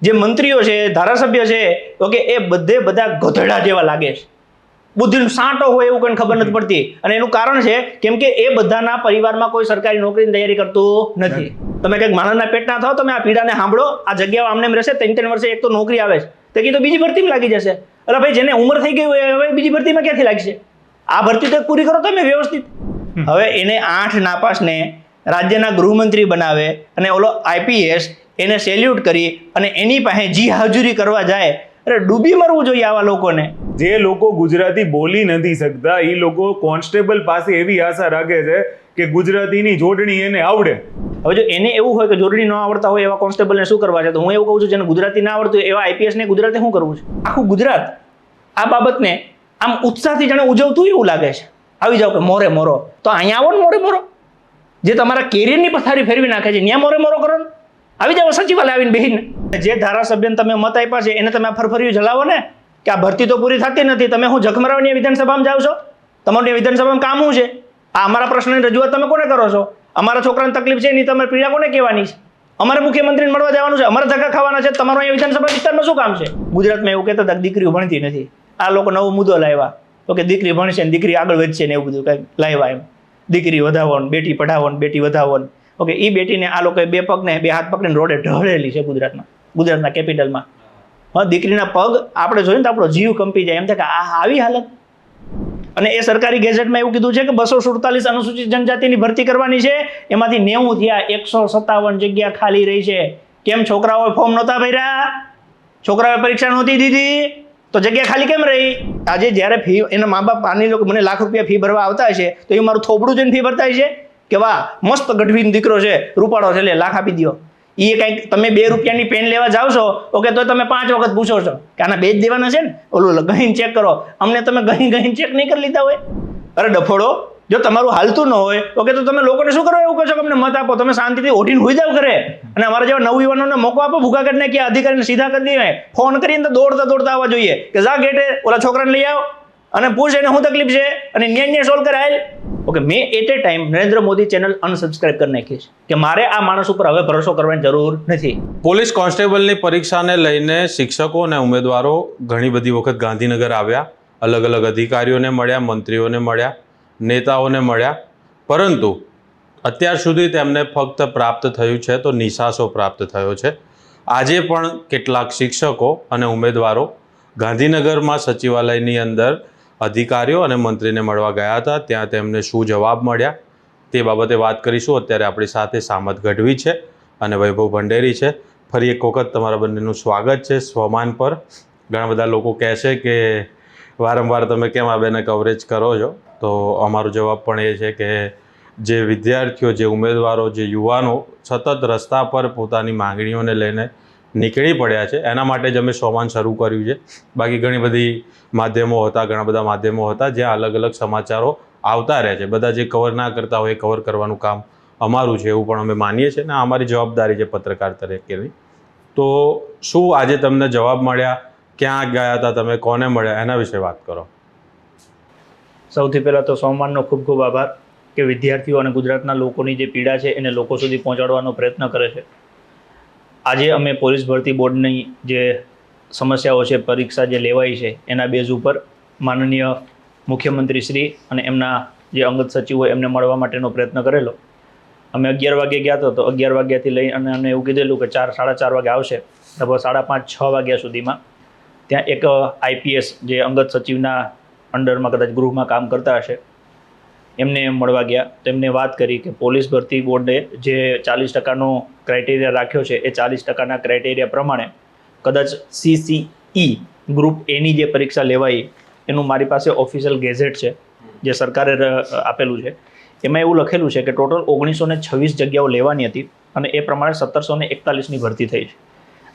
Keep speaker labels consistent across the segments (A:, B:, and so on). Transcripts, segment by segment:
A: જે મંત્રીઓ છે, ધારાસભ્ય છે, ઓકે, એ બધા ગધેડા જેવા લાગે છે. બુદ્ધિનો સાંટો હોય એવું કંઈ ખબર નથી પડતી. અને એનું કારણ છે કેમ કે એ બધાના પરિવારમાં કોઈ સરકારી નોકરીની તૈયારી કરતું નથી. તમે કંઈક માણસના પેટના થાવ, તમે આ પીડાને સાંભળો, આ જગ્યાઓ આમને એમ રહેશે, 3 વર્ષે એક તો નોકરી આવે છે, તો કીધું બીજી ભરતીમાં લાગી જશે. એટલે ભાઈ જેને ઉંમર થઈ ગઈ હોય હવે બીજી ભરતીમાં ક્યાંથી લાગશે? આ ભરતી તો પૂરી કરો તમે વ્યવસ્થિત. હવે એને 8 નાપાસને રાજ્યના ગૃહમંત્રી બનાવે અને ઓલો IPS એને સેલ્યુટ કરી અને એની પાસે જી હાજરી કરવા જાય. અરે ડૂબી મરવું જોઈએ આવા લોકોને.
B: જે લોકો ગુજરાતી બોલી નથી શકતા એ લોકો કોન્સ્ટેબલ પાસે એવી આશા રાખે છે કે ગુજરાતીની જોડણી એને આવડે.
A: હવે જો એને એવું હોય કે જોડણી ન આવડતા હોય એવા કોન્સ્ટેબલને શું કરવા છે, તો હું એવું કહું છું જેને ગુજરાતી ના આવડતું હોય એવા IPS ને ગુજરાતી શું કરવું છે? આખું ગુજરાત આ બાબતને આમ ઉત્સાહથી જાણે ઉજવતું એવું લાગે છે. આવી જાવ કે મોરે મોરો, તો અહીંયા આવો ને મોરે મોરો. જે તમારા કેરિયરની પથારી ફેરવી નાખે છે ત્યાં મોરે મોરો કરો ને. આવી જાવ સચિવાલય આવીને બેહીને. જે ધારાસભ્યને તમે મત આપ્યા છે એને તમે ફરફરિયું જલાવો ને કે આ ભરતી તો પૂરી થતી નથી, તમે હું જખમરાવની વિધાનસભામાં જાવ છો? તમારું વિધાનસભામાં કામ શું છે? આ અમારા પ્રશ્નની રજૂઆત તમે કોને કરો છો? અમારા છોકરાને તકલીફ છે એની તમારે પીડા કોને કહેવાની છે? અમારે મુખ્યમંત્રીને મળવા જવાનું છે, અમારે ધક્કા ખાવાના છે, તમારો અહીંયા વિધાનસભા વિસ્તારમાં શું કામ છે? ગુજરાતમાં એવું કહેતા હતા દીકરીઓ ભણતી નથી. આ લોકો નવો મુદ્દો લાવ્યા તો કે દીકરી ભણશે ને દીકરી આગળ વધશે ને એવું બધું કંઈક લાવ્યા. એમ દીકરી વધાવો ને બેટી પઢાવો ને બેટી વધાવો ને. ઓકે, એ બેટીને આ લોકોએ 2 પગને 2 હાથ પકડીને રોડે ઢળેલી છે ગુજરાતના કેપિટલમાં. હા, દીકરીના પગ આપણે જોઈએ ને તો આપણો જીવ કંપી જાય. એમ થાય કે આ આવી હાલત. અને એ સરકારી ગેઝેટમાં એવું કીધું છે કે 247 અનુસૂચિત જનજાતિની ભરતી કરવાની છે, એમાંથી 90 થયા, 157 જગ્યા ખાલી રહી છે. કેમ? છોકરાઓએ ફોર્મ નહોતા ભર્યા, છોકરાઓએ પરીક્ષા નહોતી દીધી, તો જગ્યા ખાલી કેમ રહી? આજે જ્યારે ફી એના મા બાપ આની લોકો મને લાખ રૂપિયા ફી ભરવા આવતા હશે તો એ મારું થોબડું જોઈને ફી ભરતા હશે કે વાહ મસ્ત ગઢવીનો દીકરો છે, રૂપાળો છે, એટલે લાખ આપી દો. એ કંઈક તમે 2 રૂપિયાની પેન લેવા જાવ છો, ઓકે, તો તમે 5 વખત પૂછો છો કે આના 2 જ દેવાના છે ને, ઓલું ગહીને ચેક કરો. અમને તમે ગહીને ચેક નહીં કરી લીધા હોય? અરે ડફોડો, જો તમારું હાલતું ન હોય, ઓકે, તો તમે લોકોને શું કરો એવું કહો છો કે અમને મત આપો? તમે શાંતિથી ઓઢીને હોઈ જાવ ઘરે. અને અમારા જેવા નવયુવાનોને મોકો આપો, ભૂખા કરી નાખ્યા, અધિકારીને સીધા કરી દઈએ, ફોન કરીને તો દોડતા આવવા જોઈએ કે જા ગેટે ઓલા છોકરાને લઈ આવ અને પૂછ એને શું તકલીફ છે અને ન્યાય સોલ્વ કરાયેલ. ઓકે, મેં at a time Narendra Modi channel unsubscribe કરી નાખી છે કે મારે આ માણસ ઉપર હવે ભરોસો કરવાની જરૂર નથી.
C: પોલીસ કોન્સ્ટેબલની પરીક્ષાને લઈને શિક્ષકો અને ઉમેદવારો ઘણી બધી વખત ગાંધીનગર આવ્યા, અલગ અલગ અધિકારીઓને મળ્યા, મંત્રીઓને મળ્યા, નેતાઓને મળ્યા, પરંતુ અત્યાર સુધી તેમને ફક્ત પ્રાપ્ત થયું છે તો નિશાસો પ્રાપ્ત થયો છે. આજે પણ કેટલાક શિક્ષકો અને ઉમેદવારો ગાંધીનગરમાં સચિવાલયની અંદર અધિકારીઓ અને મંત્રીને મળવા ગયા હતા. ત્યાં તેમને શું જવાબ મળ્યા તે બાબતે વાત કરીશું. અત્યારે આપણી સાથે સામત ગઢવી છે અને વૈભવ ભંડેરી છે. ફરી એક વખત તમારા બંનેનું સ્વાગત છે સ્વમાન પર. ઘણા બધા લોકો કહેશે કે વારંવાર તમે કેમ આ બેને કવરેજ કરો છો, તો અમારો જવાબ પણ એ છે કે જે વિદ્યાર્થીઓ, જે ઉમેદવારો, જે યુવાનો સતત રસ્તા પર પોતાની માંગણીઓને લઈને નીકળી પડ્યા છે એના માટે જ અમે સ્વમાન શરૂ કર્યું છે. બાકી ઘણી બધી માધ્યમો હતા, ઘણા બધા માધ્યમો હતા જ્યાં અલગ અલગ સમાચારો આવતા રહે છે. બધા જે કવર ના કરતા હોય એ કવર કરવાનું કામ અમારું છે એવું પણ અમે માનીએ છીએ ને અમારી જવાબદારી છે પત્રકાર તરીકેની. તો શું આજે તમને જવાબ મળ્યા, ક્યાં ગયા હતા તમે, કોને મળ્યા, એના વિશે વાત કરો.
A: સૌથી પહેલાં તો સ્વમાનનો ખૂબ ખૂબ આભાર કે વિદ્યાર્થીઓ અને ગુજરાતના લોકોની જે પીડા છે એને લોકો સુધી પહોંચાડવાનો પ્રયત્ન કરે છે. આજે અમે પોલીસ ભરતી બોર્ડની જે સમસ્યાઓ છે, પરીક્ષા જે લેવાઈ છે એના બેઝ ઉપર માનનીય મુખ્યમંત્રી શ્રી અને એમના જે અંગત સચિવ હોય એમને મળવા માટેનો પ્રયત્ન કરેલો. અમે 11 વાગે ગયા હતા, તો 11 વાગ્યાથી લઈ અને અમને એવું કીધેલું કે 4-4:30 વાગે આવશે. લગભગ 5:30-6 વાગ્યા સુધીમાં ત્યાં એક IPS જે અંગત સચિવના અંડરમાં કદાચ ગૃહમાં કામ કરતા હશે એમને મળવા ગયા. તો એમને વાત કરી કે પોલીસ ભરતી બોર્ડે જે 40%નો ક્રાઇટેરિયા રાખ્યો છે એ 40%ના ક્રાઇટેરિયા પ્રમાણે કદાચ CCE ગ્રુપ એની જે પરીક્ષા લેવાઈ એનું મારી પાસે ઓફિશિયલ ગેઝેટ છે જે સરકારે આપેલું છે. એમાં એવું લખેલું છે કે ટોટલ 1926 જગ્યાઓ લેવાની હતી અને એ પ્રમાણે 1741ની ભરતી થઈ છે.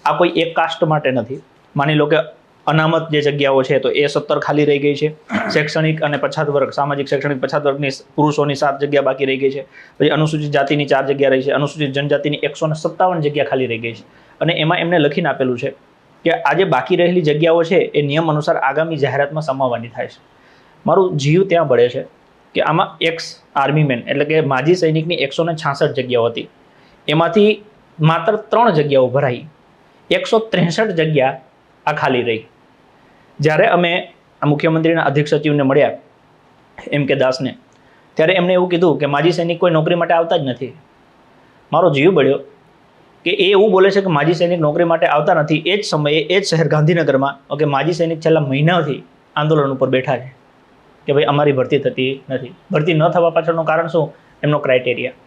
A: આ કોઈ એક કાસ્ટ માટે નથી. માની લો કે અનામત જે જગ્યાઓ છે તો એ 17 ખાલી રહી ગઈ છે. શૈક્ષણિક અને પછાત વર્ગ, સામાજિક શૈક્ષણિક પછાત વર્ગની પુરુષોની 7 જગ્યા બાકી રહી ગઈ છે. પછી અનુસૂચિત જાતિની 4 જગ્યા રહી છે. અનુસૂચિત જનજાતિની 157 જગ્યા ખાલી રહી ગઈ છે. અને એમાં એમને લખીને આપેલું છે કે આ જે બાકી રહેલી જગ્યાઓ છે એ નિયમ અનુસાર આગામી જાહેરાતમાં સમાવવાની થાય છે. મારું જીવ ત્યાં બળે છે કે આમાં એક્સ આર્મીમેન એટલે કે માજી સૈનિકની 166 જગ્યાઓ હતી, એમાંથી માત્ર 3 જગ્યાઓ ભરાઈ. 163 જગ્યા આ ખાલી રહી. જ્યારે અમે આ મુખ્યમંત્રીના અધિક સચિવને મળ્યા M.K. દાસને, ત્યારે એમણે એવું કીધું કે માજી સૈનિક કોઈ નોકરી માટે આવતા જ નથી. મારો જીવ બળ્યો કે એ એવું બોલે છે કે માજી સૈનિક નોકરી માટે આવતા નથી. એ જ સમયે એ જ શહેર ગાંધીનગરમાં કે માજી સૈનિક છેલ્લા મહિનાથી આંદોલન ઉપર બેઠા છે કે ભાઈ અમારી ભરતી થતી નથી. ભરતી ન થવા પાછળનું કારણ શું? એમનો ક્રાઇટેરિયા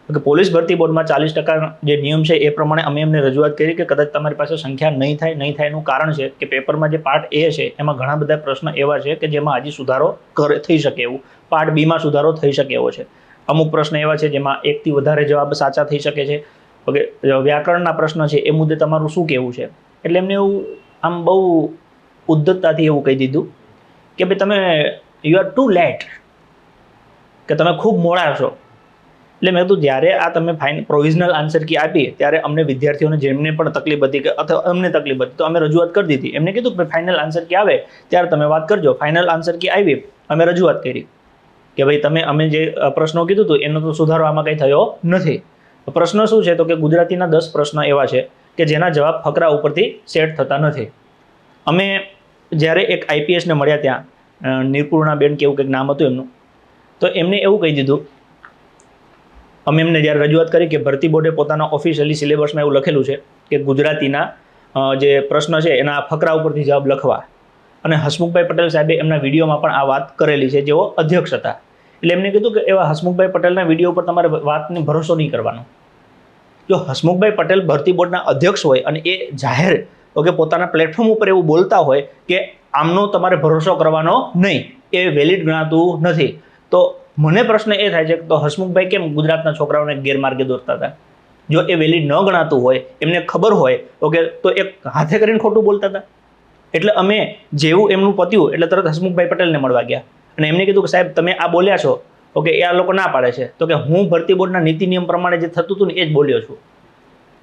A: કે પોલીસ ભરતી બોર્ડમાં 40% જે નિયમ છે એ પ્રમાણે અમે એમને રજૂઆત કરી કે કદાચ તમારી પાસે સંખ્યા નહીં થાય એનું કારણ છે કે પેપરમાં જે પાર્ટ A છે એમાં ઘણા બધા પ્રશ્ન એવા છે કે જેમાં હજી સુધારો થઈ શકે એવું, પાર્ટ B માં સુધારો થઈ શકે એવો છે. અમુક પ્રશ્ન એવા છે જેમાં 1 થી વધારે જવાબ સાચા થઈ શકે છે. ઓકે, વ્યાકરણના પ્રશ્ન છે એ મુદ્દે તમારું શું કહેવું છે? એટલે એમને એવું આમ બહુ ઉદ્ધતતાથી એવું કહી દીધું કે ભાઈ તમે યુ આર ટુ લેટ, કે તમે ખૂબ મોડા છો. એટલે મેં કીધું જ્યારે આ તમે પ્રોવિઝનલ આન્સર કી આપી ત્યારે અમને વિદ્યાર્થીઓને જેમને પણ તકલીફ હતી કે અથવા અમને તકલીફ હતી તો અમે રજૂઆત કરી દીધી. એમને કીધું કે ફાઇનલ આન્સર કી આવે ત્યારે તમે વાત કરજો. ફાઇનલ આન્સર કી આવી, અમે રજૂઆત કરી કે ભાઈ તમે અમે જે પ્રશ્નો કીધું હતું એનો તો સુધારો આમાં કંઈ થયો નથી. પ્રશ્ન શું છે? તો કે ગુજરાતીના 10 પ્રશ્ન એવા છે કે જેના જવાબ ફકરા ઉપરથી સેટ થતા નથી. અમે જ્યારે એક IPSને મળ્યા ત્યાં નિર્પૂર્ણાબેન કે એવું કંઈક નામ હતું એમનું, તો એમને એવું કહી દીધું, અમે એમને જ્યારે રજૂઆત કરી કે ભરતી બોર્ડે પોતાના ઓફિશિયલી સિલેબસમાં એવું લખેલું છે કે ગુજરાતીના જે પ્રશ્ન છે એના ફકરા ઉપરથી જવાબ લખવા, અને હસમુખભાઈ પટેલ સાહેબે એમના વિડીયોમાં પણ આ વાત કરેલી છે જેઓ અધ્યક્ષ હતા. એટલે એમને કીધું કે એવા હસમુખભાઈ પટેલના વિડીયો ઉપર તમારે વાતને ભરોસો નહીં કરવાનો. જો હસમુખભાઈ પટેલ ભરતી બોર્ડના અધ્યક્ષ હોય અને એ જાહેર કે પોતાના પ્લેટફોર્મ ઉપર એવું બોલતા હોય કે આમનો તમારે ભરોસો કરવાનો નહીં, એ વેલિડ ગણાતું નથી. તો મને પ્રશ્ન એ થાય છે કે તો હસમુખભાઈ કેમ ગુજરાતના છોકરાઓને ગેરમાર્ગે દોરતા હતા? જો એ વેલિડ ન ગણાતું હોય, એમને ખબર હોય ઓકે, તો એક હાથે કરીને ખોટું બોલતા હતા. એટલે અમે જેવું એમનું પત્યું એટલે તરત હસમુખભાઈ પટેલને મળવા ગયા અને એમને કીધું કે સાહેબ તમે આ બોલ્યા છો ઓકે, એ આ લોકો ના પાડે છે. તો કે હું ભરતી બોર્ડના નીતિ નિયમ પ્રમાણે જે થતું હતું ને એ જ બોલ્યો છું.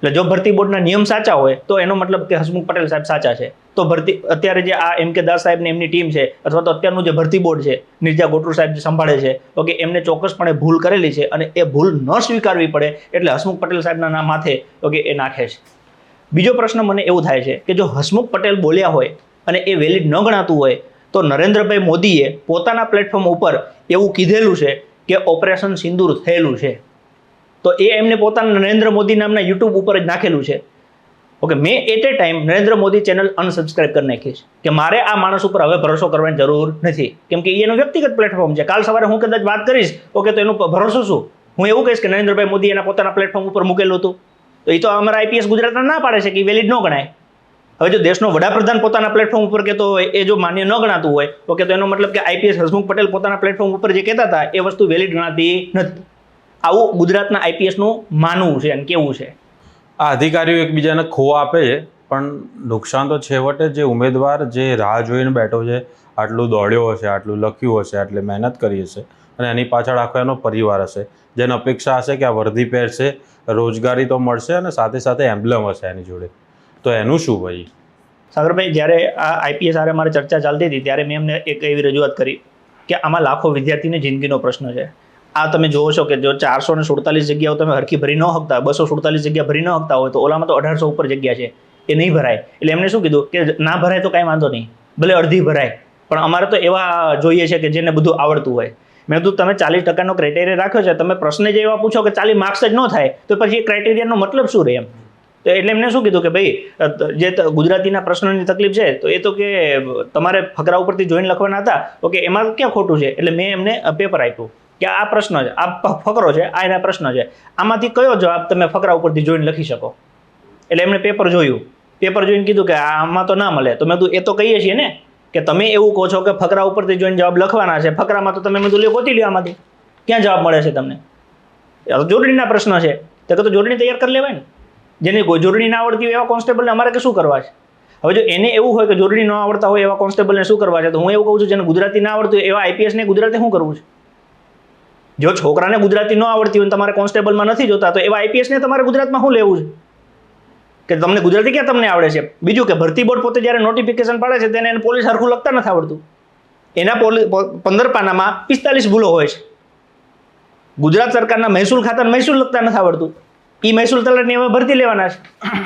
A: એટલે જો ભરતી બોર્ડના નિયમ સાચા હોય તો એનો મતલબ કે હસમુખ પટેલ સાહેબ સાચા છે. તો ભરતી અત્યારે જે આ M.K. દાસ સાહેબને એમની ટીમ છે અથવા તો અત્યારનું જે ભરતી બોર્ડ છે, નિર્જા ગોટરુ સાહેબ જે સંભાળે છે ઓકે, એમને ચોક્કસપણે ભૂલ કરેલી છે અને એ ભૂલ ન સ્વીકારવી પડે એટલે હસમુખ પટેલ સાહેબના માથે ઓકે એ નાખે છે. બીજો પ્રશ્ન મને એવું થાય છે કે જો હસમુખ પટેલ બોલ્યા હોય અને એ વેલિડ ન ગણાતું હોય તો નરેન્દ્રભાઈ મોદીએ પોતાના પ્લેટફોર્મ ઉપર એવું કીધેલું છે કે ઓપરેશન સિંદૂર થયેલું છે, તો એ એમને પોતાના નરેન્દ્ર મોદી નામના યુટ્યુબ ઉપર જ નાખેલું છે. ઓકે, મેં at a time Narendra Modi channel unsubscribe કરી નાખી છે કે મારે આ માણસ ઉપર હવે ભરોસો કરવાની જરૂર નથી, કેમ કે એનો વ્યક્તિગત પ્લેટફોર્મ છે. કાલ સવારે હું કદાચ વાત કરીશ ઓકે, તો એનો ભરોસો શું? હું એવું કહીશ કે નરેન્દ્રભાઈ મોદી એના પોતાના પ્લેટફોર્મ ઉપર મૂકેલું હતું, તો એ તો અમારા IPS ગુજરાતના ના પાડે છે કે વેલિડ ન ગણાય. હવે જો દેશનો વડાપ્રધાન પોતાના પ્લેટફોર્મ ઉપર કહેતો હોય એ જો માન્ય ન ગણાતું હોય ઓકે, તો એનો મતલબ કે IPS હસમુખ પટેલ પોતાના પ્લેટફોર્મ ઉપર જે કહેતા હતા એ વસ્તુ વેલિડ ગણાતી નથી. આવું ગુજરાતના IPSનું માનવું છે અને કેવું છે.
C: આ અધિકારીઓ એકબીજાને ખો આપે છે, પણ નુકસાન તો છેવટે જે ઉમેદવાર જે રાહ જોઈને બેઠો છે, આટલું દોડ્યો હશે, આટલું લખ્યું હશે, આટલી મહેનત કરી હશે અને એની પાછળ આખો એનો પરિવાર હશે, જેને અપેક્ષા હશે કે આ વર્દી પહેરશે, રોજગારી તો મળશે અને સાથે સાથે એમ્બ્લેમ હશે એની જોડે, તો એનું શું ભાઈ?
A: સાગરભાઈ, જ્યારે આ IPS આરે મારે ચર્ચા ચાલતી હતી ત્યારે મેં એમને એક એવી રજૂઆત કરી કે આમાં લાખો વિદ્યાર્થીની જિંદગીનો પ્રશ્ન છે. આ તમે જોવો છો કે જો 447 જગ્યાઓ તમે હરખી ભરી ન શકતા, 247 જગ્યા ભરી ન શકતા હોય તો ઓલામાં તો 1800 ઉપર જગ્યા છે, એ નહીં ભરાય. એટલે એમને શું કીધું કે ના ભરાય તો કાંઈ વાંધો નહીં, ભલે અડધી ભરાય, પણ અમારે તો એવા જોઈએ છે કે જેને બધું આવડતું હોય. મેં કીધું તમે 40%નો ક્રાઇટેરિયા રાખ્યો છે, તમે પ્રશ્ન જે એવા પૂછો કે 40 માર્ક્સ જ ન થાય તો પછી એ ક્રાઇટેરિયાનો મતલબ શું રહે એમ. તો એટલે એમને શું કીધું કે ભાઈ જે ગુજરાતીના પ્રશ્નોની તકલીફ છે તો એ તો કે તમારે ફકરા ઉપરથી જોઈને લખવાના હતા ઓકે, એમાં ક્યાં ખોટું છે? એટલે મેં એમને પેપર આપ્યું કે આ પ્રશ્ન છે, આ ફકરો છે, આ એના પ્રશ્ન છે, આમાંથી કયો જવાબ તમે ફકરા ઉપરથી જોઈને લખી શકો? એટલે એમણે પેપર જોયું, પેપર જોઈને કીધું કે આમાં તો ના મળે. તો મેં કીધું એ તો કહીએ છીએ ને કે તમે એવું કહો છો કે ફકરા ઉપરથી જોઈને જવાબ લખવાના છે, ફકરામાં તો તમે મેં કીધું ગોતી લ્યો, આમાંથી ક્યાં જવાબ મળે છે તમને? જોડણીના પ્રશ્ન છે તો જોડણી તૈયાર કરી લેવાય ને. જેને જોડણી ના આવડતી હોય એવા કોન્સ્ટેબલને અમારે કે શું કરવા છે? હવે જો એને એવું હોય કે જોડણી ન આવડતા હોય એવા કોન્સ્ટેબલને શું કરવા છે, તો હું એવું કહું છું જેને ગુજરાતી ના આવડતું હોય એવા IPSને ગુજરાતી શું કરવું છે? જો છોકરાને ગુજરાતી ન આવડતી હોય તમારે કોન્સ્ટેબલમાં નથી જોતા તો એવા IPSને તમારે ગુજરાતમાં શું લેવું છે કે તમને ગુજરાતી ક્યાં તમને આવડે છે? બીજું કે ભરતી બોર્ડ પોતે જ્યારે નોટિફિકેશન પાડે છે તેને એને પોલીસ હરખું લખતા નથી આવડતું, એના 15 પાનામાં 45 ભૂલો હોય છે. ગુજરાત સરકારના મહેસૂલ ખાતાને મહેસૂલ લખતા નથી આવડતું, એ મહેસૂલ તલાટની હવે ભરતી લેવાના છે.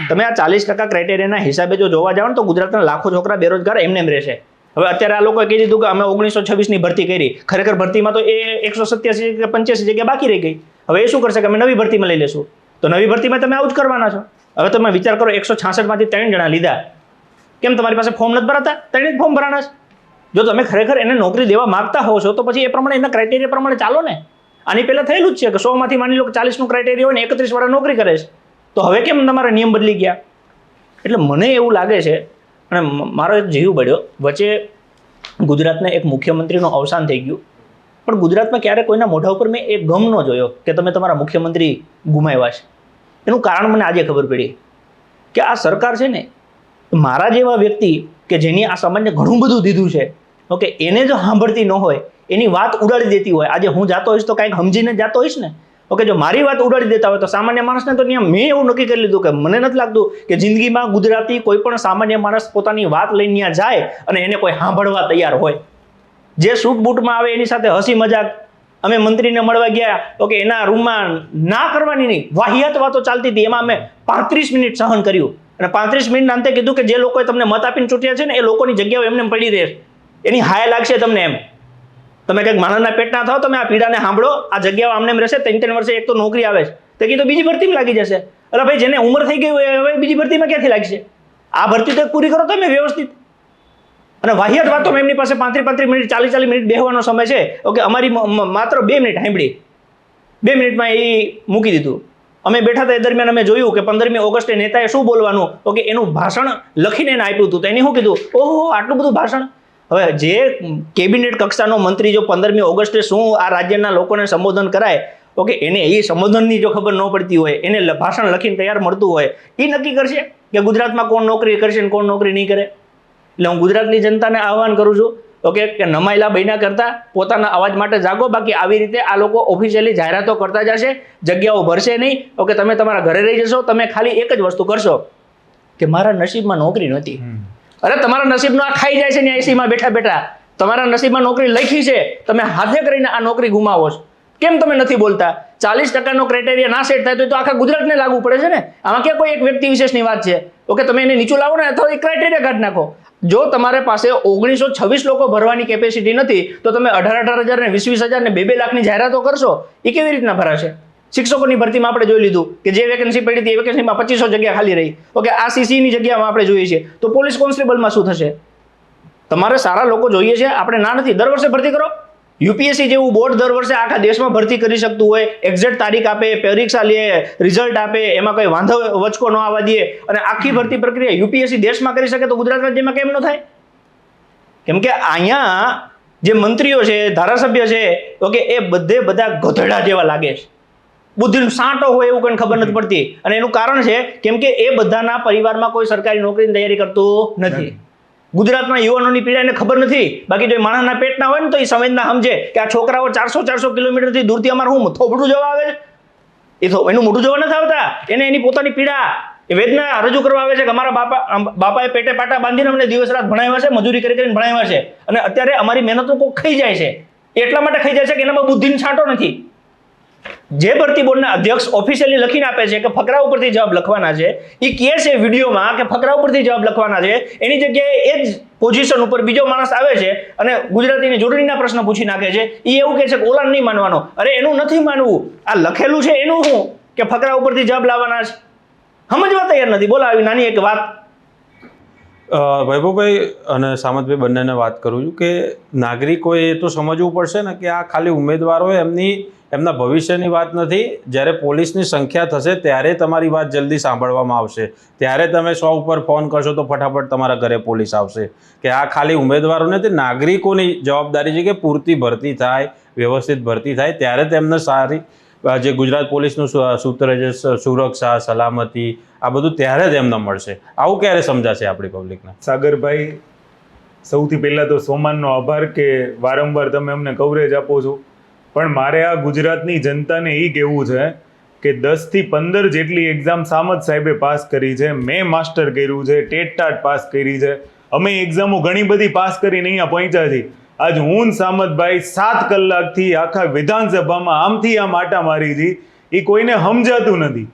A: તમે આ 40% ક્રાઇટેરિયાના હિસાબે જો જોવા જાઓ ને તો ગુજરાતના લાખો છોકરા બેરોજગાર એમને એમ રહેશે. હવે અત્યારે આ લોકોએ કહી દીધું કે અમે 1926ની ભરતી કરી, ખરેખર ભરતીમાં તો એ 187 કે 85 જગ્યા બાકી રહી ગઈ. હવે એ શું કરશે કે અમે નવી ભરતીમાં લઈ લેશું. તો નવી ભરતીમાં તમે આવું જ કરવાના છો. હવે તમે વિચાર કરો, 166માંથી 3 જણા લીધા, કેમ તમારી પાસે ફોર્મ નથી ભરાતા? 3 જ ફોર્મ ભરાના છે. જો તમે ખરેખર એને નોકરી દેવા માંગતા હો છો તો પછી એ પ્રમાણે એના ક્રાઇટેરિયા પ્રમાણે ચાલો ને. આની પહેલા થયેલું જ છે કે 100માંથી માની લો કે 40નું ક્રાઇટેરિયા હોય ને 31 વાળા નોકરી કરે છે. તો હવે કેમ તમારા નિયમ બદલી ગયા? એટલે મને એવું લાગે છે, અને મારો એક જીવ બળ્યો વચ્ચે, ગુજરાતના એક મુખ્યમંત્રીનું અવસાન થઈ ગયું, પણ ગુજરાતમાં ક્યારેક કોઈના મોઢા ઉપર મેં એક ગમ ન જોયો કે તમે તમારા મુખ્યમંત્રી ગુમાવ્યા છે. એનું કારણ મને આજે ખબર પડી કે આ સરકાર છે ને, મારા જેવા વ્યક્તિ કે જેની આ સમાજને ઘણું બધું દીધું છે, ઓકે, એને જો સાંભળતી ન હોય, એની વાત ઉડાડી દેતી હોય. આજે હું જાતો હોઈશ તો કાંઈક સમજીને જાતો હોઈશ ને, ઓકે, જો મારી વાત ઉડાડી દેતા હોય તો સામાન્ય માણસને તો મેં એવું નક્કી કરી લીધું કે મને નથી લાગતું કે જિંદગીમાં ગુજરાતી કોઈ પણ સામાન્ય માણસ પોતાની વાત લઈને ત્યાં જાય અને એને કોઈ સાંભળવા તૈયાર હોય. જે સૂટ બૂટમાં આવે એની સાથે હસી મજાક, અમે મંત્રીને મળવા ગયા, ઓકે, એના રૂમમાં ના કરવાની નહીં, વાહિયાત વાતો ચાલતી હતી, એમાં અમે 35 મિનિટ સહન કર્યું. અને 35 મિનિટ અંતે કીધું કે જે લોકોએ તમને મત આપીને ચૂંટ્યા છે ને એ લોકોની જગ્યાઓ એમને પડી રહે, એની હાય લાગશે તમને. એમ તમે કંઈક માણસના પેટના થાવ, તમે આ પીડાને સાંભળો, આ જગ્યાઓ આમને એમ રહેશે. 3 વર્ષે એક તો નોકરી આવે છે, તો કીધું બીજી ભરતીમાં લાગી જશે. અરે ભાઈ, જેને ઉંમર થઈ ગઈ હોય હવે બીજી ભરતીમાં ક્યાંથી લાગશે? આ ભરતી તો પૂરી કરો તમે વ્યવસ્થિત. અને વાહિયાત વાતોમાં એમની પાસે 35 મિનિટ 40 મિનિટ બેહવાનો સમય છે, ઓકે, અમારી માત્ર 2 મિનિટ સાંભળી, 2 મિનિટમાં એ મૂકી દીધું. અમે બેઠા હતા એ દરમિયાન અમે જોયું કે 15મી ઓગસ્ટે નેતાએ શું બોલવાનું, ઓકે, એનું ભાષણ લખીને એને આપ્યું હતું. તો એને શું કીધું, ઓહો આટલું બધું ભાષણ. હવે જે કેબિનેટ કક્ષાનો મંત્રી જો 15મી ઓગસ્ટે શું આ રાજ્યના લોકોને સંબોધન કરાય, ઓકે, એને એ સંબોધનની જો ખબર ન પડતી હોય, એને ભાષણ લખીને તૈયાર મળતું હોય, એ નક્કી કરશે કે ગુજરાતમાં કોણ નોકરી કરશે ને કોણ નોકરી નહીં કરે. એટલે હું ગુજરાતની જનતાને આહવાન કરું છું, ઓકે, કે નમાયેલા બન્યા કરતા પોતાના અવાજ માટે જાગો. બાકી આવી રીતે આ લોકો ઓફિશિયલી જાહેરાતો કરતા જશે, જગ્યાઓ ભરશે નહીં, ઓકે, તમે તમારા ઘરે રહી જશો. તમે ખાલી એક જ વસ્તુ કરશો કે મારા નસીબમાં નોકરી નહોતી. અરે તમારા નસીબનો આ ખાઈ જાય છે ને એસીમાં બેઠા બેઠા. તમારા નસીબમાં નોકરી લખી છે, તમે હાથે કરીને આ નોકરી ગુમાવો છો. કેમ તમે નથી બોલતા? 40%નો ક્રાઇટેરિયા ના સેટ થાય તો આખા ગુજરાતને લાગુ પડે છે ને. આમાં ક્યાં કોઈ એક વ્યક્તિ વિશેષની વાત છે? ઓકે, તમે એને નીચું લાવો ને અથવા એ ક્રાઇટેરિયા કાઢી નાખો. જો તમારે પાસે 1926 લોકો ભરવાની કેપેસિટી નથી તો તમે 18,000 ને 20,000 ને 2 લાખની જાહેરાતો કરશો, એ કેવી રીતના ભરાશે? શિક્ષકોની ભરતીમાં આપણે જોઈ લીધું કે જે વેકેન્સી પડી હતી એ વેકેન્સીમાં 2500 જગ્યા ખાલી રહી. ઓકે, આ સીસીની જગ્યામાં આપણે જોઈએ છીએ. તો પોલીસ કોન્સ્ટેબલમાં શું થશે? તમારે સારા લોકો જોઈએ છે, આપણે ના નથી. દર વર્ષે ભરતી કરો. યુપીએસસી જેવું બોર્ડ દર વર્ષે આખા દેશમાં ભરતી કરી શકતું હોય, એક્ઝેક્ટ તારીખ આપે, પરીક્ષા લે, રિઝલ્ટ આપે, એમાં કોઈ વાંધો વચકો ન આવવા દે, અને આખી ભરતી પ્રક્રિયા યુપીએસસી દેશમાં કરી શકે તો ગુજરાત રાજ્યમાં કેમ ન થાય? કેમ કે અહીંયા જે મંત્રીઓ છે, ધારાસભ્ય છે, ઓકે, એ બધા ગધેડા જેવા લાગે છે. બુદ્ધિનો સાંટો હોય એવું કંઈ ખબર નથી પડતી. અને એનું કારણ છે કેમ કે એ બધાના પરિવારમાં કોઈ સરકારી નોકરીની તૈયારી કરતું નથી. ગુજરાતના યુવાનોની પીડાને ખબર નથી. બાકી જો માણસના પેટના હોય ને તો એ સંવેદના સમજે કે આ છોકરાઓ 400 કિલોમીટરથી દૂરથી અમારે હું થોબડું જોવા આવે છે. એ તો એનું મોઢું જોવા નથી આવતા, એને એની પોતાની પીડા, એ વેદના રજૂ કરવા આવે છે કે અમારા બાપાએ પેટે પાટા બાંધીને અમને દિવસ રાત ભણાવ્યા છે, મજૂરી કરીને ભણાવ્યા છે, અને અત્યારે અમારી મહેનતો કોઈ ખાઈ જાય છે. એટલા માટે ખાઈ જાય છે કે એનામાં બુદ્ધિનો છાંટો નથી. જે ભરતી બોર્ડના અધ્યક્ષ ઓફિશિયલી લખીને આપે છે કે ફકરા ઉપરથી જવાબ લખવાના છે, એ કહે છે વિડીયોમાં કે ફકરા ઉપરથી જવાબ લખવાના છે, એની જગ્યાએ એ જ પોઝિશન ઉપર બીજો માણસ આવે છે અને ગુજરાતીની જોડણીના પ્રશ્ન પૂછી નાખે છે. એ એવું કહે છે કે ઓલા નહીં માનવાનો. અરે એનું નથી માનવું, આ લખેલું છે એનું શું કે ફકરા ઉપરથી જવાબ લાવવાના છે, સમજવા તૈયાર નથી. બોલો, આવી નાની એક વાત.
C: વૈભવભાઈ અને સામંતભાઈ બંનેને વાત કરું છું કે નાગરિકોએ એ તો સમજવું પડશે ને કે આ ખાલી ઉમેદવારો એમના ભવિષ્યની વાત નથી. જ્યારે પોલીસની સંખ્યા થશે ત્યારે તમારી વાત જલ્દી સાંભળવામાં આવશે, ત્યારે તમે 100 ઉપર ફોન કરશો તો ફટાફટ તમારા ઘરે પોલીસ આવશે. કે આ ખાલી ઉમેદવારો નથી, નાગરિકોની જવાબદારી છે કે પૂરતી ભરતી થાય, વ્યવસ્થિત ભરતી થાય, ત્યારે તેમને સારી જે ગુજરાત પોલીસનું સૂત્ર છે સુરક્ષા, સલામતી, આ બધું ત્યારે જ એમને મળશે. આવું ક્યારે સમજાશે આપણી પબ્લિકને?
B: સાગરભાઈ, સૌથી પહેલાં તો સોમાનનો આભાર કે વારંવાર તમે અમને કવરેજ આપો છો. પણ મારે આ ગુજરાતની જનતાને એ કહેવું છે કે 10 થી 15 જેટલી એક્ઝામ સામત સાહેબે પાસ કરી છે, મેં માસ્ટર કર્યું છે, ટેટ પાસ કરી છે, અમે એક્ઝામો ઘણી બધી પાસ કરીને અહીંયા પહોંચ્યા છીએ. આજ હું સામતભાઈ 7 કલાકથી આખા વિધાનસભામાં આમથી આમ આટા મારી હતી, એ કોઈને સમજાતું નથી.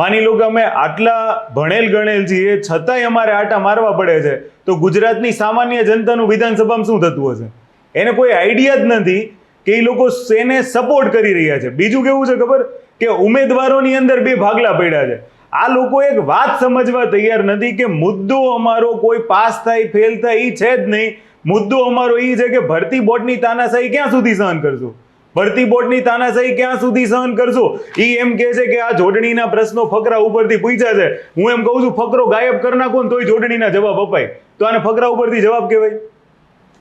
B: માની લો કે અમે આટલા ભણેલ ગણેલ છીએ છતાંય અમારે આટા મારવા પડે છે, તો ગુજરાતની સામાન્ય જનતાનું વિધાનસભામાં શું થતું હશે? એને કોઈ આઈડિયા જ નથી કે એ લોકો શેને સપોર્ટ કરી રહ્યા છે. બીજું કેવું છે ખબર, કે ઉમેદવારોની અંદર બે ભાગલા પડ્યા છે. આ લોકો એક વાત સમજવા તૈયાર નથી કે મુદ્દો અમારો કોઈ પાસ થાય ફેલ થાય એ છે જ નહીં. મુદ્દો અમારો એ છે કે ભરતી બોર્ડની તાનાશાહી ક્યાં સુધી સહન કરશો? ભરતી બોર્ડની તાનાશાહી ક્યાં સુધી સહન કરશો? એ એમ કહે છે કે આ જોડણીના પ્રશ્નો ફકરા ઉપરથી પૂછ્યા છે. હું એમ કહું છું ફકરો ગાયબ કરી નાખો ને તોય જોડણીના જવાબ અપાય, તો આને ફકરા ઉપરથી જવાબ કહેવાય?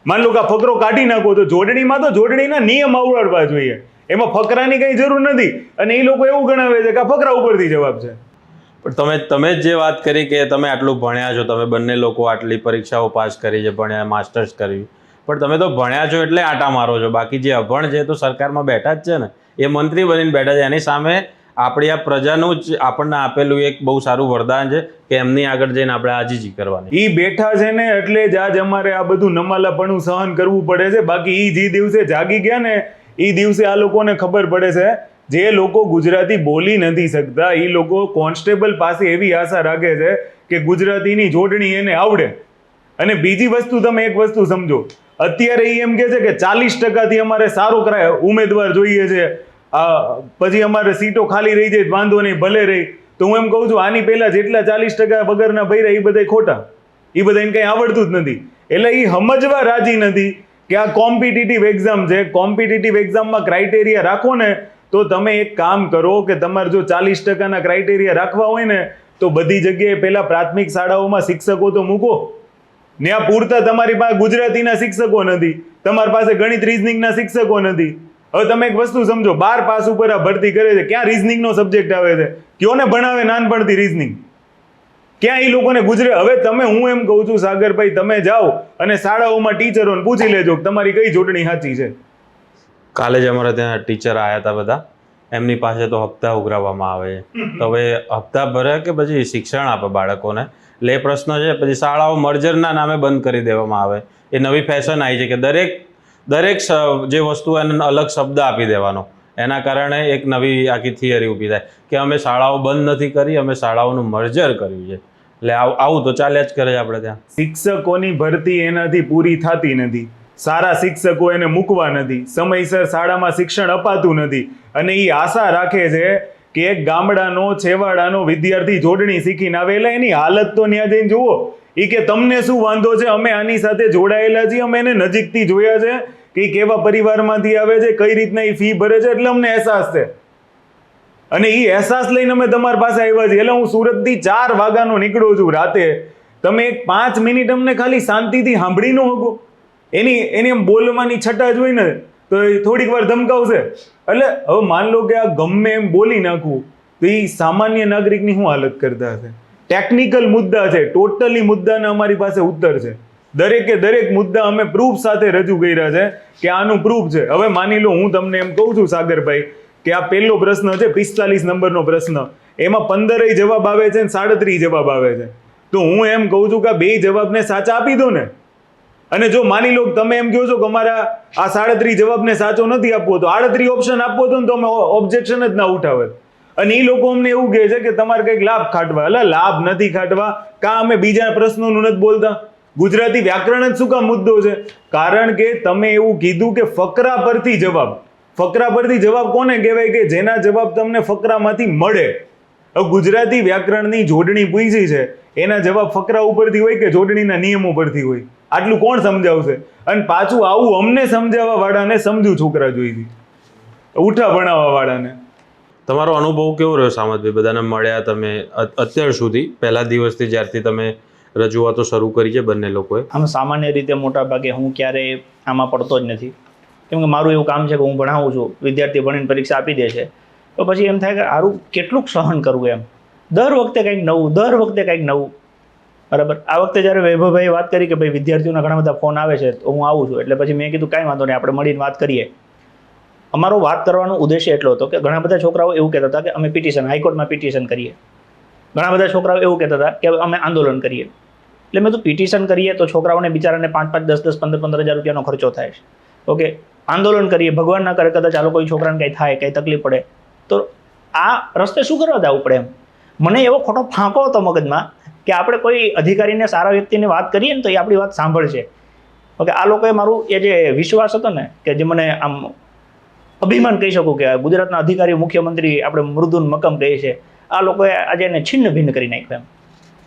B: માન લો કે આ ફકરો કાઢી નાખો તો જોડણીમાં તો જોડણીના નિયમ આવડવા જોઈએ, એમાં ફકરાની કઈ જરૂર નથી. અને એ લોકો એવું ગણાવે છે કે આ ફકરા ઉપરથી જવાબ છે.
C: પણ તમે જે વાત કરી કે તમે આટલું ભણ્યા છો, તમે બંને લોકો આટલી પરીક્ષાઓ પાસ કરી છે, ભણ્યા, માસ્ટર્સ કર્યું, પણ તમે તો ભણ્યા છો એટલે આટા મારો છો. બાકી જે અભણ છે તો સરકારમાં બેઠા જ છે ને, એ મંત્રી બનીને બેઠા છે. એની સામે આપણી આ પ્રજાનું જ આપણને આપેલું એક બહુ સારું વરદાન છે કે એમની આગળ જઈને આપણે આજીજી કરવાની.
B: એ બેઠા છે ને એટલે જ આજ અમારે આ બધું નમાલાપણું સહન કરવું પડે છે. બાકી એ જે દિવસે જાગી ગયા ને એ દિવસે આ લોકોને ખબર પડે છે, જે લોકો ગુજરાતી બોલી નથી શકતા એ લોકો કોન્સ્ટેબલ પાસે એવી આશા રાખે છે કે ગુજરાતીની જોડણી એને આવડે. અને બીજી વસ્તુ, તમે એક વસ્તુ સમજો, અત્યારે એ એમ કહે છે કે 40% અમારે સારો ઉમેદવાર જોઈએ છે, પછી અમારે સીટો ખાલી રહી જાય વાંધો નહીં, ભલે રહી. તો હું એમ કહું છું આની પહેલા જેટલા 40% વગરના ભર્યા એ બધા ખોટા, એ બધાને કંઈ આવડતું જ નથી. એટલે એ સમજવા રાજી નથી કે આ કોમ્પિટિટિવ એક્ઝામ છે. કોમ્પિટિટિવ એક્ઝામમાં ક્રાઇટેરિયા રાખો ને તો તમે એક કામ કરો કે તમારે જો 40%ના ક્રાઇટેરિયા રાખવા હોય ને તો બધી જગ્યાએ પહેલા પ્રાથમિક શાળાઓમાં શિક્ષકો તો મૂકો. ત્યાં પૂરતા તમારી પાસે ગુજરાતીના શિક્ષકો નથી, તમારી પાસે ગણિત રીઝનિંગના શિક્ષકો નથી. હવે તમે એક વસ્તુ સમજો, 12 પાસ ઉપર આ ભરતી કરે છે, ક્યાં રીઝનિંગનો સબ્જેક્ટ આવે છે? કયોને ભણાવે નાનપણથી રીઝનિંગ? ક્યાં એ લોકોને હવે તમે, હું એમ કહું છું સાગરભાઈ, તમે જાઓ અને શાળાઓમાં ટીચરોને પૂછી લેજો કે તમારી કઈ જોડણી સાચી છે.
C: કાલે જ અમારે ત્યાં ટીચર આવ્યા હતા બધા, એમની પાસે તો હપ્તા ઉઘરાવવામાં આવે છે. તો હવે હપ્તા ભરે કે પછી શિક્ષણ આપે બાળકોને, એટલે એ પ્રશ્ન છે. પછી શાળાઓ મર્જરના નામે બંધ કરી દેવામાં આવે. એ નવી ફેશન આવી છે કે દરેક જે વસ્તુ એને અલગ શબ્દ આપી દેવાનો. એના કારણે એક નવી આખી થિયરી ઊભી થાય કે અમે શાળાઓ બંધ નથી કરી, અમે શાળાઓનું મર્જર કર્યું છે. એટલે આવું તો ચાલ્યા જ કરે છે આપણે ત્યાં.
B: શિક્ષકોની ભરતી એનાથી પૂરી થતી નથી, સારા શિક્ષકો એને મૂકવા નથી, સમયસર શાળામાં શિક્ષણ અપાતું નથી. અને એ આશા રાખે છે કે એક ગામડાનો છેવાડાનો વિદ્યાર્થી જોડણી શીખીને આવે, એટલે એની હાલત તો ત્યાં જઈને જુઓ. એ કે તમને શું વાંધો છે, અમે આની સાથે જોડાયેલા છીએ, અમે એને નજીકથી જોયા છે કે એ કેવા પરિવારમાંથી આવે છે, કઈ રીતના એ ફી ભરે છે, એટલે અમને અહેસાસ છે. અને એ અહેસાસ લઈને અમે તમારી પાસે આવ્યા છીએ. એટલે હું સુરતથી 4 વાગ્યાનો નીકળું છું રાતે, તમે એક 5 મિનિટ અમને ખાલી શાંતિથી સાંભળી ન શકો? એની એમ બોલવાની છટા જ હોય ને તો એ થોડીક વાર ધમકાવશે. એટલે હવે માન લો કે આ ગમે એમ બોલી નાખવું તો એ સામાન્ય નાગરિકની શું હાલત કરતા હશે? ટેકનિકલ મુદ્દા છે, ટોટલી મુદ્દાના અમારી પાસે ઉત્તર છે. દરેક મુદ્દા અમે પ્રૂફ સાથે રજૂ કર્યા છે કે આનું પ્રૂફ છે. હવે માની લો હું તમને એમ કહું છું સાગરભાઈ કે આ પહેલો પ્રશ્ન છે 45 નંબરનો પ્રશ્ન, એમાં 15 જવાબ આવે છે અને 37 જવાબ આવે છે. તો હું એમ કહું છું કે આ 2 જવાબને સાચા આપી દો ને. અને જો માની લો તમે એમ કહો છો કે અમારા આ 37 જવાબને સાચો નથી આપવો, તો 38 ઓપ્શન આપવો તો અમે ઓબ્જેક્શન જ ના ઉઠાવે. અને એ લોકો અમને એવું કહે છે કે તમારે કંઈક લાભ ખાટવા. એટલે લાભ નથી ખાટવા, કાં અમે બીજા પ્રશ્નોનું નથી બોલતા. ગુજરાતી વ્યાકરણ જ શું કામ મુદ્દો છે? કારણ કે તમે એવું કીધું કે ફકરા પરથી જવાબ. ફકરા પરથી જવાબ કોને કહેવાય? કે જેના જવાબ તમને ફકરામાંથી મળે. ગુજરાતી વ્યાકરણની જોડણી પૂછી છે, એના જવાબ ફકરા ઉપરથી હોય કે જોડણીના નિયમો પરથી હોય? આટલું કોણ સમજાવશે? અને પાછું આવું અમને સમજાવવા વાળાને સમજુ છોકરા જોઈ, ઉઠા ભણાવવા વાળાને.
C: તમારો અનુભવ કેવો રહ્યો સામતભાઈ? બધાને મળ્યા તમે અત્યાર સુધી, પહેલા દિવસથી જ્યારથી તમે રજૂઆતો શરૂ કરી છે બંને લોકોએ?
A: આમ સામાન્ય રીતે મોટા ભાગે હું ક્યારેય આમાં પડતો જ નથી, કેમ કે મારું એવું કામ છે કે હું ભણાવું છું, વિદ્યાર્થી ભણીને પરીક્ષા આપી દે છે, તો પછી એમ થાય કે આરું કેટલુંક સહન કરવું એમ. દર વખતે કંઈક નવું. બરાબર. આ વખતે જ્યારે વૈભવભાઈએ વાત કરી કે ભાઈ વિદ્યાર્થીઓના ઘણા બધા ફોન આવે છે તો હું આવું છું, એટલે પછી મેં કીધું કાંઈ વાંધો નહીં, આપણે મળીને વાત કરીએ. અમારો વાત કરવાનો ઉદ્દેશ્ય એટલો હતો કે ઘણા બધા છોકરાઓ એવું કહેતા હતા કે અમે પિટિશન, હાઈકોર્ટમાં પિટિશન કરીએ. ઘણા બધા છોકરાઓ એવું કહેતા હતા કે અમે આંદોલન કરીએ. એટલે મેં તો પિટિશન કરીએ તો છોકરાઓને બિચારાને 5-5, 10-10, 15-15 હજાર રૂપિયાનો ખર્ચો થાય છે. ઓકે, આંદોલન કરીએ, ભગવાન ના કરે કદાચ ચાલો કોઈ છોકરાને કંઈ થાય, કંઈ તકલીફ પડે, તો આ રસ્તે શું કરવા જવું પડે એમ? મને એવો ખોટો ફાંકો હતો મગજમાં કે આપણે કોઈ અધિકારીને સારા વ્યક્તિને વાત કરીએ ને તો એ આપણી વાત સાંભળશે. ઓકે, આ લોકોએ મારું એ જે વિશ્વાસ હતો ને કે જે મને આમ અભિમાન કહી શકું કે ગુજરાતના અધિકારી મુખ્યમંત્રી આપણે મૃદુન મક્કમ કહીએ છીએ, આ લોકોએ આજે એને છિન્ન ભિન્ન કરી નાખ્યું.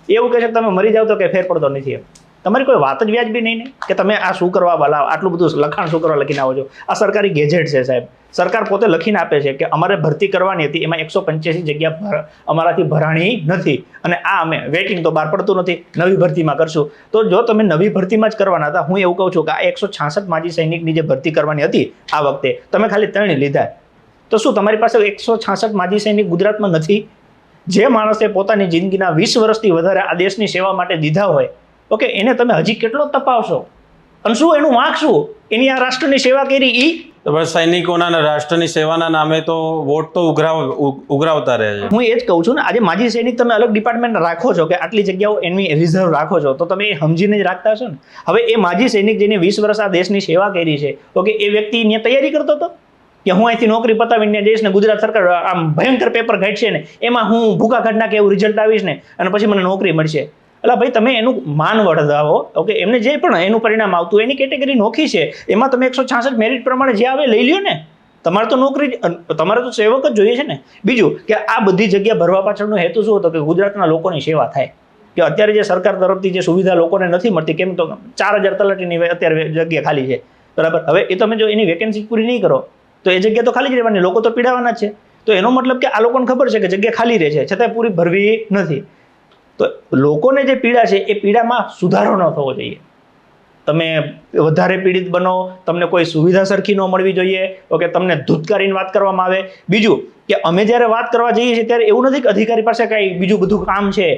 A: એવું કહે છે કે તમે મરી જાવ તો કે ફેર પડતો નથી. એમ તમારી કોઈ વાત જ વ્યાજબી નહીં ને કે તમે આ શું કરવા વાલા આટલું બધું લખાણ શું કરવા લખીને આવો છો. આ સરકારી ગેજેટ છે સાહેબ, સરકાર પોતે લખીને આપે છે કે અમારે ભરતી કરવાની હતી, એમાં 185 જગ્યા અમારાથી ભરાણી નથી અને આ અમે વેટિંગ તો બહાર પડતું નથી, નવી ભરતીમાં કરશું. તો જો તમે નવી ભરતીમાં જ કરવાના હતા, હું એવું કહું છું કે આ 166 માજી સૈનિકની જે ભરતી કરવાની હતી આ વખતે તમે ખાલી 3 લીધા, તો શું તમારી પાસે 166 માજી સૈનિક ગુજરાતમાં નથી? જે માણસે પોતાની જિંદગીના 20 વર્ષથી વધારે આ દેશની સેવા માટે દીધા હોય, ઓકે, એને તમે હજી કેટલો તપાવશો અને શું એનું વાંક શું? એની આ રાષ્ટ્રની સેવા કરી ઈ
C: તો બસ સૈનિકોના અને રાષ્ટ્રની સેવાના નામે તો વોટ તો ઉઘરાવતા રહે છે.
A: હું એ જ કહું છું ને, આજે માજી સૈનિક તમે અલગ ડિપાર્ટમેન્ટ રાખો છો કે આટલી જગ્યાઓ એની રિઝર્વ રાખો છો, તો તમે એ સમજીને જ રાખતા હશો ને. હવે એ માજી સૈનિક જેને 20 વર્ષ આ દેશની સેવા કરી છે, ઓકે, એ વ્યક્તિ અહીંયા તૈયારી કરતો હતો કે હું અહીંથી નોકરી પતાવીને જઈશ ને ગુજરાત સરકાર આમ ભયંકર પેપર ઘટશે ને એમાં હું ભૂકા કાઢ નાખે એવું રિઝલ્ટ આવીશ ને અને પછી મને નોકરી મળશે. એટલે ભાઈ તમે એનું માન વળગાવો, ઓકે, એમને જે પણ એનું પરિણામ આવતું એની કેટેગરી નોખી છે, એમાં તમે 166 મેરિટ પ્રમાણે જે આવે લઈ લ્યો ને. તમારે તો નોકરી, તમારે તો સેવક જ જોઈએ છે ને. બીજું કે આ બધી જગ્યા ભરવા પાછળનો હેતુ શું હતો કે ગુજરાતના લોકોની સેવા થાય. કે અત્યારે જે સરકાર તરફથી જે સુવિધા લોકોને નથી મળતી, કેમ તો 4000 તલાટીની અત્યારે જગ્યા ખાલી છે, બરાબર. હવે એ તમે જો એની વેકેન્સી પૂરી નહીં કરો તો એ જગ્યા તો ખાલી જ રહેવાની, લોકો તો પીડાવાના જ છે. તો એનો મતલબ કે આ લોકોને ખબર છે કે જગ્યા ખાલી રહે છે છતાં પૂરી ભરવી નથી. તો લોકોને જે પીડા છે એ પીડામાં સુધારો ન થવો જોઈએ. તમે વધારે પીડિત બનો, તમને કોઈ સુવિધા સરખી ન મળવી જોઈએ, ઓકે, તમને ધૂતકારીને વાત કરવામાં આવે. બીજું કે અમે જ્યારે વાત કરવા જઈએ છીએ ત્યારે એવું નથી કે અધિકારી પાસે કાંઈ બીજું બધું કામ છે,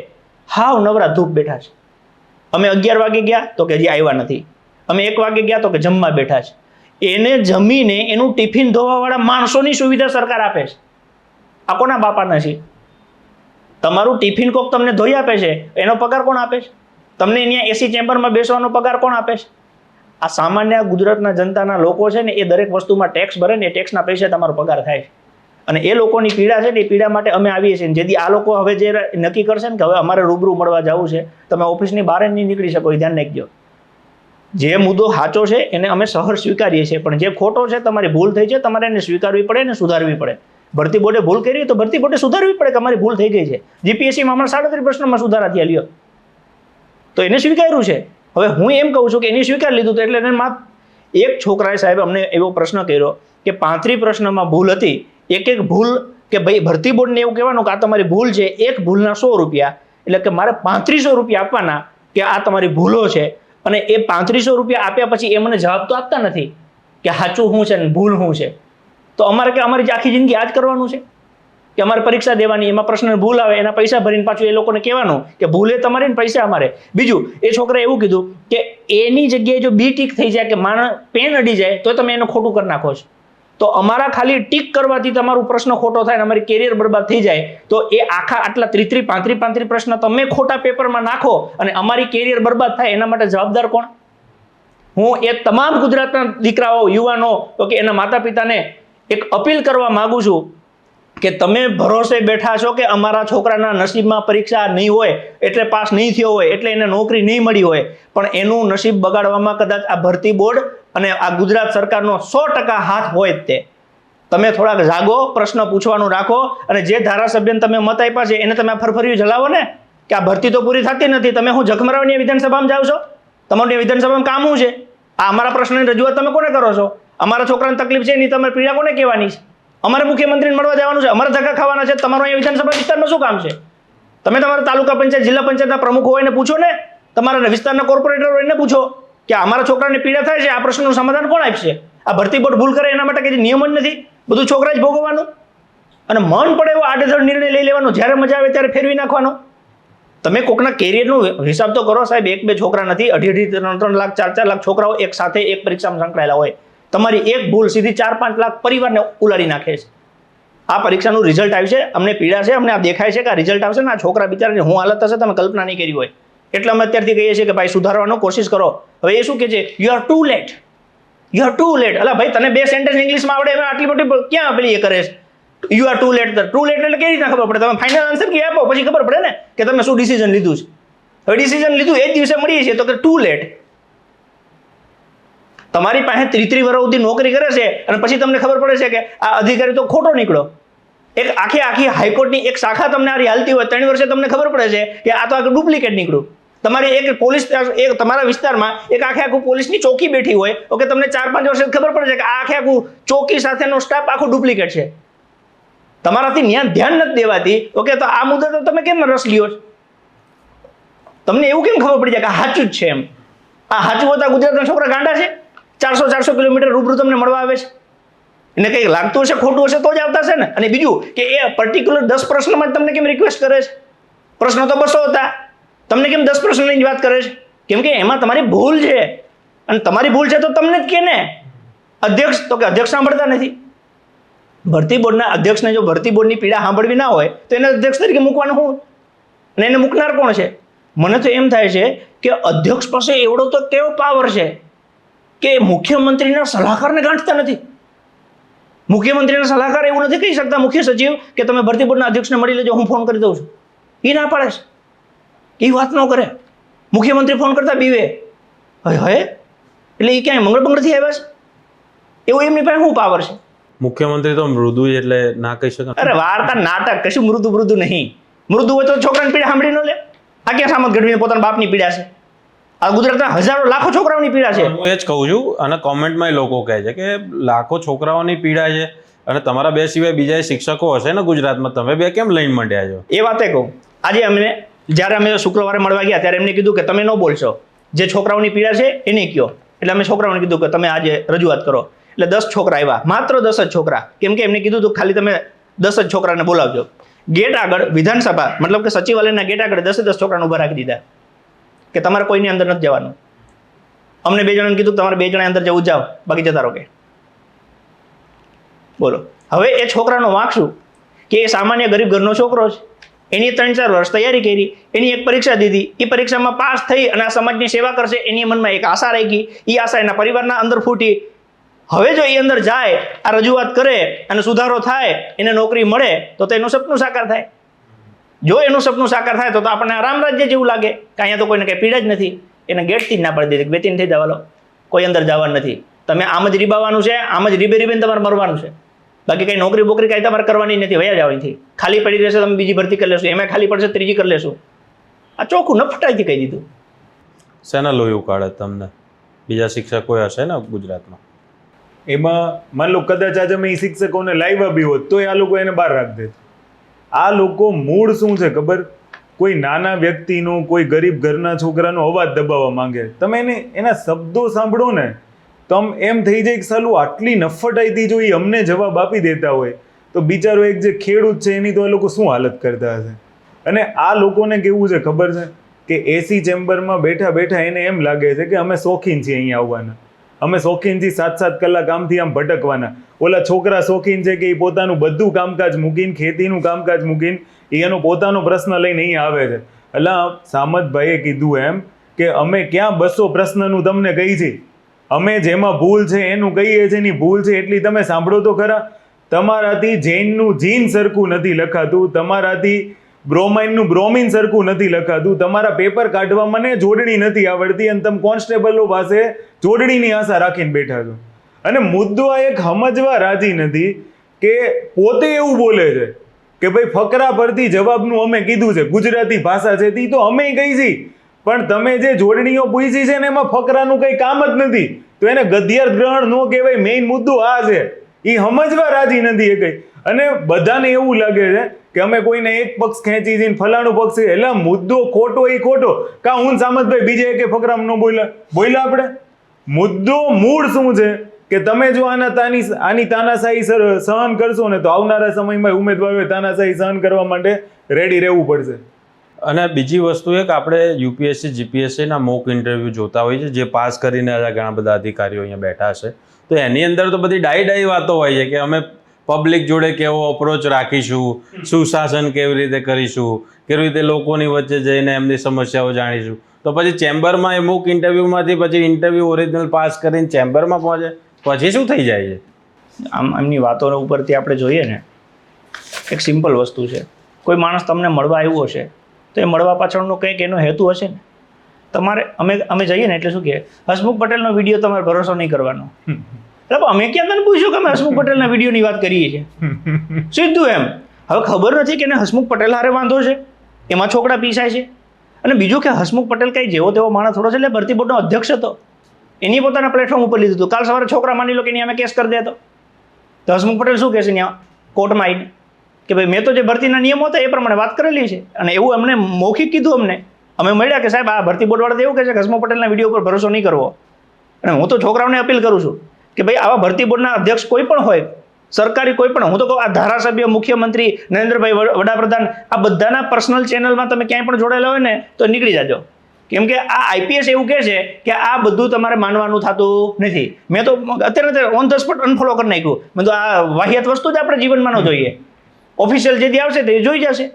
A: હાવ નવરા ધૂપ બેઠા છે. અમે 11 વાગે ગયા તો કે હજી આવ્યા નથી, અમે 1 વાગે ગયા તો કે જમવા બેઠા છે. એને જમીને એનું ટિફિન ધોવાવાળા માણસોની સુવિધા સરકાર આપે છે. આ કોના બાપાના છે? તમારું ટિફિન કોક તમને ધોઈ આપે છે, એનો પગાર કોણ આપે છે? તમને અહીંયા એસી ચેમ્બરમાં બેસવાનો પગાર કોણ આપે છે? આ સામાન્ય ગુજરાતના જનતાના લોકો છે ને એ દરેક વસ્તુમાં ટેક્સ ભરે ને એ ટેક્સના પૈસા તમારો પગાર થાય છે. અને એ લોકોની પીડા છે ને એ પીડા માટે અમે આવીએ છીએ. જેથી આ લોકો હવે જે નક્કી કરશે ને કે હવે અમારે રૂબરૂ મળવા જવું છે, તમે ઓફિસની બહાર નહીં નીકળી શકો, એ ધ્યાન રાખજો. જે મુદ્દો સાચો છે એને અમે સહર સ્વીકારીએ છીએ, પણ જે ખોટો છે, તમારી ભૂલ થઈ છે, તમારે એને સ્વીકારવી પડે ને સુધારવી પડે. ભરતી બોર્ડે ભૂલ કરી તો ભરતી બોર્ડે સુધારવી પડે કે અમારી ભૂલ થઈ ગઈ છે. જીપીએસસીમાં હમણાં 37 પ્રશ્નોમાં સુધારા થયા લ્યો, તો એને સ્વીકાર્યું છે. હવે હું એમ કહું છું કે એને સ્વીકાર લીધું તો એટલે એને એક છોકરાએ સાહેબ અમને એવો પ્રશ્ન કર્યો કે 35 પ્રશ્નમાં ભૂલ હતી, એક ભૂલ કે ભાઈ ભરતી બોર્ડને એવું કહેવાનું કે આ તમારી ભૂલ છે, એક ભૂલના 100 રૂપિયા, એટલે કે મારે 3500 રૂપિયા આપવાના કે આ તમારી ભૂલો છે. અને એ 3500 રૂપિયા આપ્યા પછી એ મને જવાબ તો આપતા નથી કે સાચું શું છે ને ભૂલ શું છે. તો અમારે કે અમારી આખી જિંદગી આ જ કરવાનું છે કે અમારે પરીક્ષા દેવાની, એમાં પ્રશ્ન ભૂલ આવે એના પૈસા ભરીને પાછું એ લોકોને કહેવાનું કે ભૂલે તમારી ને પૈસા અમારે. બીજું એ છોકરાએ એવું કીધું કે એની જગ્યાએ જો બી ટીક થઈ જાય કે માણસ પેન અડી જાય તો તમે એનું ખોટું કરી નાખો છો. તો અમારા ખાલી ટીક કરવાથી તમારું પ્રશ્ન ખોટો થાય અને અમારી કેરિયર બરબાદ થઈ જાય, તો એ આખા આટલા 35 પ્રશ્ન તમે ખોટા પેપરમાં નાખો અને અમારી કેરિયર બરબાદ થાય, એના માટે જવાબદાર કોણ? હું એ તમામ ગુજરાતના દીકરાઓ, યુવાનો, તો કે એના માતા પિતાને એક અપીલ કરવા માંગુ છું કે તમે ભરોસે બેઠા છો કે અમારા છોકરાના નસીબમાં પરીક્ષા નહીં હોય એટલે પાસ નહીં થયો હોય એટલે એને નોકરી નહીં મળી હોય, પણ એનું નસીબ બગાડવામાં કદાચ આ ભરતી બોર્ડ અને આ ગુજરાત સરકારનો 100% હાથ હોય જ. તે તમે થોડાક જાગો, પ્રશ્ન પૂછવાનું રાખો અને જે ધારાસભ્યને તમે મત આપ્યા છે એને તમે ફરફરિયું જલાવો ને કે આ ભરતી તો પૂરી થતી નથી, તમે હું જખમરાવની વિધાનસભામાં જાઓ છો? તમારું વિધાનસભામાં કામ શું છે? આ અમારા પ્રશ્નની રજૂઆત તમે કોને કરો છો? અમારા છોકરાને તકલીફ છે એની તમારે પીડા કોને કહેવાની છે? અમારે મુખ્યમંત્રીને મળવા જવાનું છે, અમારે ધક્કા ખાવાના છે, તમારું અહીંયા વિધાનસભા વિસ્તારમાં શું કામ છે? તમે તમારા તાલુકા પંચાયત, જિલ્લા પંચાયતના પ્રમુખો હોય એને પૂછો ને, તમારા વિસ્તારના કોર્પોરેટર હોય એને પૂછો કે અમારા છોકરાને પીડા થાય છે, આ પ્રશ્નનું સમાધાન કોણ આપશે? આ ભરતી બોર્ડ ભૂલ કરે એના માટે કંઈ નિયમ જ નથી, બધું છોકરા જ ભોગવવાનું અને મન પડે એવો આડેધડ નિર્ણય લઈ લેવાનો, જ્યારે મજા આવે ત્યારે ફેરવી નાખવાનો. તમે કોકના કેરિયરનો હિસાબ તો કરો સાહેબ. 1-2 છોકરા નથી, 2.5, 3 લાખ, 4 લાખ છોકરાઓ એક સાથે એક પરીક્ષામાં સંકળાયેલા હોય. તમારી એક ભૂલ સીધી 4-5 લાખ પરિવારને ઉલાડી નાખે છે. આ પરીક્ષાનું રિઝલ્ટ આવશે, અમને પીડા છે, અમને આ દેખાય છે કે આ રિઝલ્ટ આવશે ને આ છોકરા બિચારાની હું હાલત થશે તમે કલ્પના નહીં કરી હોય. એટલે અમે અત્યારથી કહીએ છીએ કે ભાઈ સુધારવાનો કોશિશ કરો. હવે એ શું કહે છે? You are too late, you are too late. અલા ભાઈ તને 2 સેન્ટેન્સ ઇંગ્લિશમાં આવડે, એમાં આટલી મોટી ક્યાં પેલી એ કરે છે? યુ આર ટુ લેટ એટલે કેવી રીતના ખબર પડે? તમે ફાઇનલ આન્સર કી આપો પછી ખબર પડે ને કે તમે શું ડિસિઝન લીધું છે. હવે ડિસિઝન લીધું એ જ દિવસે મળીએ છીએ તો કે ટુ લેટ. તમારી પાસે 33 વર્ષ સુધી નોકરી કરે છે અને પછી તમને ખબર પડે છે કે આ અધિકારી તો ખોટો નીકળ્યો. એક આખી હાઈકોર્ટની એક શાખા તમને આ હાલતી હોય 3 વર્ષે તમને ખબર પડે છે કે આ તો આખું ડુપ્લિકેટ નીકળ્યું. તમારી એક પોલીસ એક તમારા વિસ્તારમાં એક આખું પોલીસની ચોકી બેઠી હોય, ઓકે, તમને 4-5 વર્ષે ખબર પડે છે કે આ આખું ચોકી સાથેનો સ્ટાફ આખું ડુપ્લિકેટ છે. તમારાથી ધ્યાન નથી દેવાતી, ઓકે, તો આ મુદ્દે તો તમે કેમ રસ લ્યો છો? તમને એવું કેમ ખબર પડી જાય કે સાચું જ છે એમ? આ સાચું હોતા ગુજરાતના છોકરા ગાંડા છે? 400 કિલોમીટર રૂબરૂ તમને મળવા આવે છે. એને કંઈક લાગતું હશે, ખોટું હશે તો જ આવતા છે ને. અને બીજું કે એ પર્ટિક્યુલર 10 પ્રશ્નમાં તમને કેમ રિક્વેસ્ટ કરે છે? પ્રશ્નો તો 200 હતા, તમને કેમ 10 પ્રશ્નની વાત કરે છે? કેમ કે એમાં તમારી ભૂલ છે, અને તમારી ભૂલ છે તો તમને જ કે ને. અધ્યક્ષ તો કે અધ્યક્ષ સાંભળતા નથી. ભરતી બોર્ડના અધ્યક્ષને જો ભરતી બોર્ડની પીડા સાંભળવી ના હોય તો એને અધ્યક્ષ તરીકે મૂકવાનું શું? અને એને મૂકનાર કોણ છે? મને તો એમ થાય છે કે અધ્યક્ષ પાસે એવડો તો કેવો પાવર છે કે મુખ્યમંત્રીના સલાહકારને ગાંઠતા નથી. મુખ્યમંત્રીના સલાહકાર એવું નથી કહી શકતા મુખ્ય સચિવ કે તમે ભરતી બોર્ડના અધ્યક્ષને મળી લેજો, હું ફોન કરી દઉં છું. એ ના પાડે છે, એ વાત ન કરે. મુખ્યમંત્રી ફોન કરતા બીવે. હે એટલે એ ક્યાંય મંગળ બંગળથી આવ્યા છે? એવું એમની પાસે શું પાવર છે?
C: મુખ્યમંત્રી તો મૃદુ એટલે ના કહી શકે.
A: અરે વાર્તા નાટક, કશું મૃદુ નહીં. મૃદુ હોય તો છોકરાની પીડા સાંભળી ન લે. આ ક્યાં સામત ગઢવીને પોતાના બાપની પીડા છે? આ ગુજરાતના હજારો લાખો છોકરાઓની પીડા છે.
C: હું એ જ કહું છું, અને કોમેન્ટમાં લોકો કહે છે કે લાખો છોકરાઓની પીડા છે અને તમારા બે સિવાય બીજા શિક્ષકો હશે ને ગુજરાતમાં, તમે બે કેમ લઈને માંડ્યા છો?
A: એ વાતે કહું. આજે જ્યારે અમે શુક્રવારે મળવા ગયા ત્યારે એમને કીધું કે તમે ન બોલશો, જે છોકરાઓની પીડા છે એને કહો. એટલે અમે છોકરાઓને કીધું કે તમે આજે રજૂઆત કરો. એટલે 10 છોકરા આવ્યા, માત્ર 10 જ છોકરા. કેમ કે એમને કીધું હતું ખાલી તમે 10 જ છોકરાને બોલાવજો. ગેટ આગળ વિધાનસભા મતલબ કે સચિવાલયના ગેટ આગળ 10 છોકરાને ઉભા રાખી દીધા કે તમારે કોઈની અંદર નથી જવાનું. અમને 2 જણાને કીધું તમારે 2 જણા અંદર જવું જાઓ, બાકી જતા રહો કે. બોલો હવે એ છોકરાનો વાંક શું કે એ સામાન્ય ગરીબ ઘરનો છોકરો છે. એની 3-4 વર્ષ તૈયારી કરી, એની એક પરીક્ષા દીધી, એ પરીક્ષામાં પાસ થઈ અને આ સમાજની સેવા કરશે એની મનમાં એક આશા રાખી. એ આશા એના પરિવારના અંદર ફૂટી. હવે જો એ અંદર જાય, આ રજૂઆત કરે અને સુધારો થાય, એને નોકરી મળે તો એનું સપનું સાકાર થાય. જો એનું સપનું સાકાર થાય તો આપણને આરામ રાજ્ય જેવું લાગે કે અહીંયા તો કોઈને કંઈ પીડા જ નથી. એને ગેટથી જ ના પાડી દીધી, બેતીન થઈ જવાલો, કોઈ અંદર જવાનું નથી. તમે આમ જ રીબાવાનું છે, આમ જ રીબીને તમારે મરવાનું છે. બાકી કંઈ નોકરી બોકરી કાંઈ તમારે કરવાની નથી, વયા જવાની. ખાલી પડી રહેશે, તમે બીજી ભરતી કરી લેશો, એમાં ખાલી પડશે ત્રીજી કરી લેશું. આ ચોખ્ખું નફટાઈથી કહી દીધું.
C: શેના લોહી ઉકાળે તમને? બીજા શિક્ષકો હશે ને ગુજરાતમાં?
B: એમાં માન લો કદાચ આજે મેં એ શિક્ષકોને લાવ્યા બી હોત તો આ લોકો એને બહાર રાખ દે. આ લોકો મૂળ શું છે ખબર? કોઈ નાના વ્યક્તિનો, કોઈ ગરીબ ઘરના છોકરાનો અવાજ દબાવવા માંગે. તમે એના શબ્દો સાંભળો ને તો એમ થઈ જાય કે સાલું આટલી નફટાઈથી જો એ અમને જવાબ આપી દેતા હોય તો બિચારો એક જે ખેડૂત છે એની તો એ લોકો શું હાલત કરતા હશે. અને આ લોકોને કેવું છે ખબર છે કે એસી ચેમ્બરમાં બેઠા બેઠા એને એમ લાગે છે કે અમે શોખીન છીએ અહીંયા આવવાના, અમે શોખીનથી 7-7 કલાક આમથી આમ ભટકવાના. ઓલા છોકરા શોખીન છે કે એ પોતાનું બધું કામકાજ મૂકીને, ખેતીનું કામકાજ મૂકીને એનો પોતાનો પ્રશ્ન લઈને અહીંયા આવે છે. એટલે સામતભાઈએ કીધું એમ કે અમે ક્યાં 200 પ્રશ્નનું તમને કહી છે, અમે જેમાં ભૂલ છે એનું કહીએ છીએ, એની ભૂલ છે એટલી તમે સાંભળો તો ખરા. તમારાથી જૈનનું જીન સરખું નથી લખાતું, તમારાથી બ્રોમાઇનનું બ્રોમિન સરખું નથી લખાતું, તમારા પેપર કાઢવામાં ને જોડણી નથી આવડતી અને તમે કોન્સ્ટેબલો પાસે જોડણીની આશા રાખીને બેઠા છો. અને મુદ્દો આ એક સમજવા રાજી નથી કે પોતે એવું બોલે છે કે ભાઈ ફકરા પરથી જવાબનું અમે કીધું છે, ગુજરાતી ભાષા છે તે તો અમે કહી છીએ, પણ તમે જે જોડણીઓ પૂછી છે ને એમાં ફકરાનું કંઈ કામ જ નથી, તો એને ગદ્યાર્થ ગ્રહણ ન કહેવાય. મેઇન મુદ્દો આ છે, એ સમજવા રાજી નથી એ કંઈ. અને બધાને એવું લાગે છે કે અમે કોઈને એક પક્ષ ખેંચી જઈને ફલાણું પક્ષ, એટલે મુદ્દો ખોટો એ ખોટો. કા હું સામતભાઈ બીજે એક ફકરામાં ન બોલ્યા આપણે. મુદ્દો મૂળ શું છે કે તમે જો આની તાનાશાહી સહન કરશો ને તો આવનારા સમયમાં ઉમેદવારોએ તાનાશાહી સહન કરવા માટે રેડી રહેવું પડશે.
C: અને બીજી વસ્તુ એ કે આપણે યુપીએસસી જીપીએસસીના મોક ઇન્ટરવ્યૂ જોતા હોઈએ છીએ, જે પાસ કરીને ઘણા બધા અધિકારીઓ અહીંયા બેઠા છે, તો એની અંદર તો બધી ડાઈ વાતો હોય છે કે અમે પબ્લિક જોડે કેવો અપ્રોચ રાખીશું, સુશાસન કેવી રીતે કરીશું, કેવી રીતે લોકોની વચ્ચે જઈને એમની સમસ્યાઓ જાણીશું. તો પછી ચેમ્બરમાં એ મૂક ઇન્ટરવ્યૂમાંથી પછી ઇન્ટરવ્યૂ ઓરિજિનલ પાસ કરીને ચેમ્બરમાં પહોંચે, પછી શું થઈ જાય છે?
A: આમ એમની વાતો ઉપરથી આપણે જોઈએ ને એક સિમ્પલ વસ્તુ છે, કોઈ માણસ તમને મળવા આવ્યો છે તો એ મળવા પાછળનો કંઈક એનો હેતુ હશે ને. તમારે અમે જઈએ ને એટલે શું કહે, હસમુખ પટેલનો વિડીયો તમારે ભરોસો નહીં કરવાનો. એટલે અમે ક્યાં તને પૂછ્યું કે અમે હસમુખ પટેલના વિડીયોની વાત કરીએ છીએ? સીધું એમ. હવે ખબર નથી કે એને હસમુખ પટેલ હારે વાંધો છે, એમાં છોકરા પીસાય છે. અને બીજું કે હસમુખ પટેલ કંઈ જેવો તેવો માણસ થોડો છે, એટલે ભરતી બોર્ડનો અધ્યક્ષ હતો, એની પોતાના પ્લેટફોર્મ ઉપર લીધું હતું. કાલ સવારે છોકરા માની લો કે એની અમે કેસ કરી દેતો તો હસમુખ પટેલ શું કહેશે ત્યાં કોર્ટમાં આવીને કે ભાઈ મેં તો જે ભરતીના નિયમો હતા એ પ્રમાણે વાત કરેલી છે, અને એવું અમને મૌખિક કીધું. અમે મળ્યા કે સાહેબ આ ભરતી બોર્ડવાળા એવું કહે છે કે હસમુખ પટેલના વિડીયો ઉપર ભરોસો નહીં કરવો. અને હું તો છોકરાઓને અપીલ કરું છું કે ભાઈ આવા ભરતી બોર્ડના અધ્યક્ષ કોઈ પણ હોય, સરકારી કોઈ પણ, હું તો કહું આ ધારાસભ્ય, મુખ્યમંત્રી, નરેન્દ્રભાઈ વડાપ્રધાન, આ બધાના પર્સનલ ચેનલમાં તમે ક્યાંય પણ જોડાયેલા હોય ને તો નીકળી જાજો. કેમ કે આ આઈપીએસ એવું કહે છે કે આ બધું તમારે માનવાનું થતું નથી. મેં તો અત્યારે ઓન ધ સ્પોટ અનફોલો કરી નાખ્યું. મેં તો આ વાહિયાત વસ્તુ જ આપણે જીવનમાં ન જોઈએ. ઓફિશિયલ જે દી આવશે તે જોઈ જશે.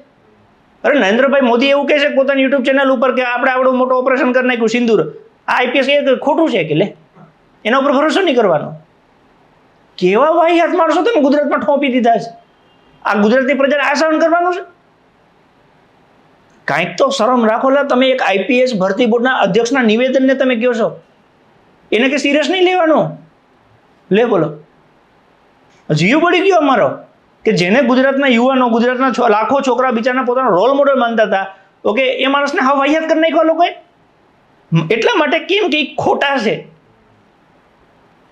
A: અરે નરેન્દ્રભાઈ મોદી એવું કહે છે પોતાની યુટ્યુબ ચેનલ ઉપર કે આપણે આવડું મોટું ઓપરેશન કરી નાખ્યું સિંદૂર. આ આઈપીએસ એ ખોટું છે કે લે, એના ઉપર ભરોસો નહીં કરવાનો. કેવા વાહિયાત માણસો તમે ગુજરાતમાં ઠોપી દીધા છે. આ ગુજરાતની પ્રજાને આ સહન કરવાનું છે? કાંઈક તો શરમ રાખો લા. તમે એક આઈપીએસ ભરતી બોર્ડના અધ્યક્ષના નિવેદનને તમે કહો છો, એને કે સિરિયસ નહીં લેવાનું. લે બોલો, જીવ પડી ગયો અમારો કે જેને ગુજરાતના યુવાનો, ગુજરાતના લાખો છોકરા બિચારના પોતાનો રોલ મોડલ માનતા હતા, ઓકે, એ માણસને હા વાહિયાત કરી નાખ્યા લોકોએ. એટલા માટે કેમ કે ખોટા છે.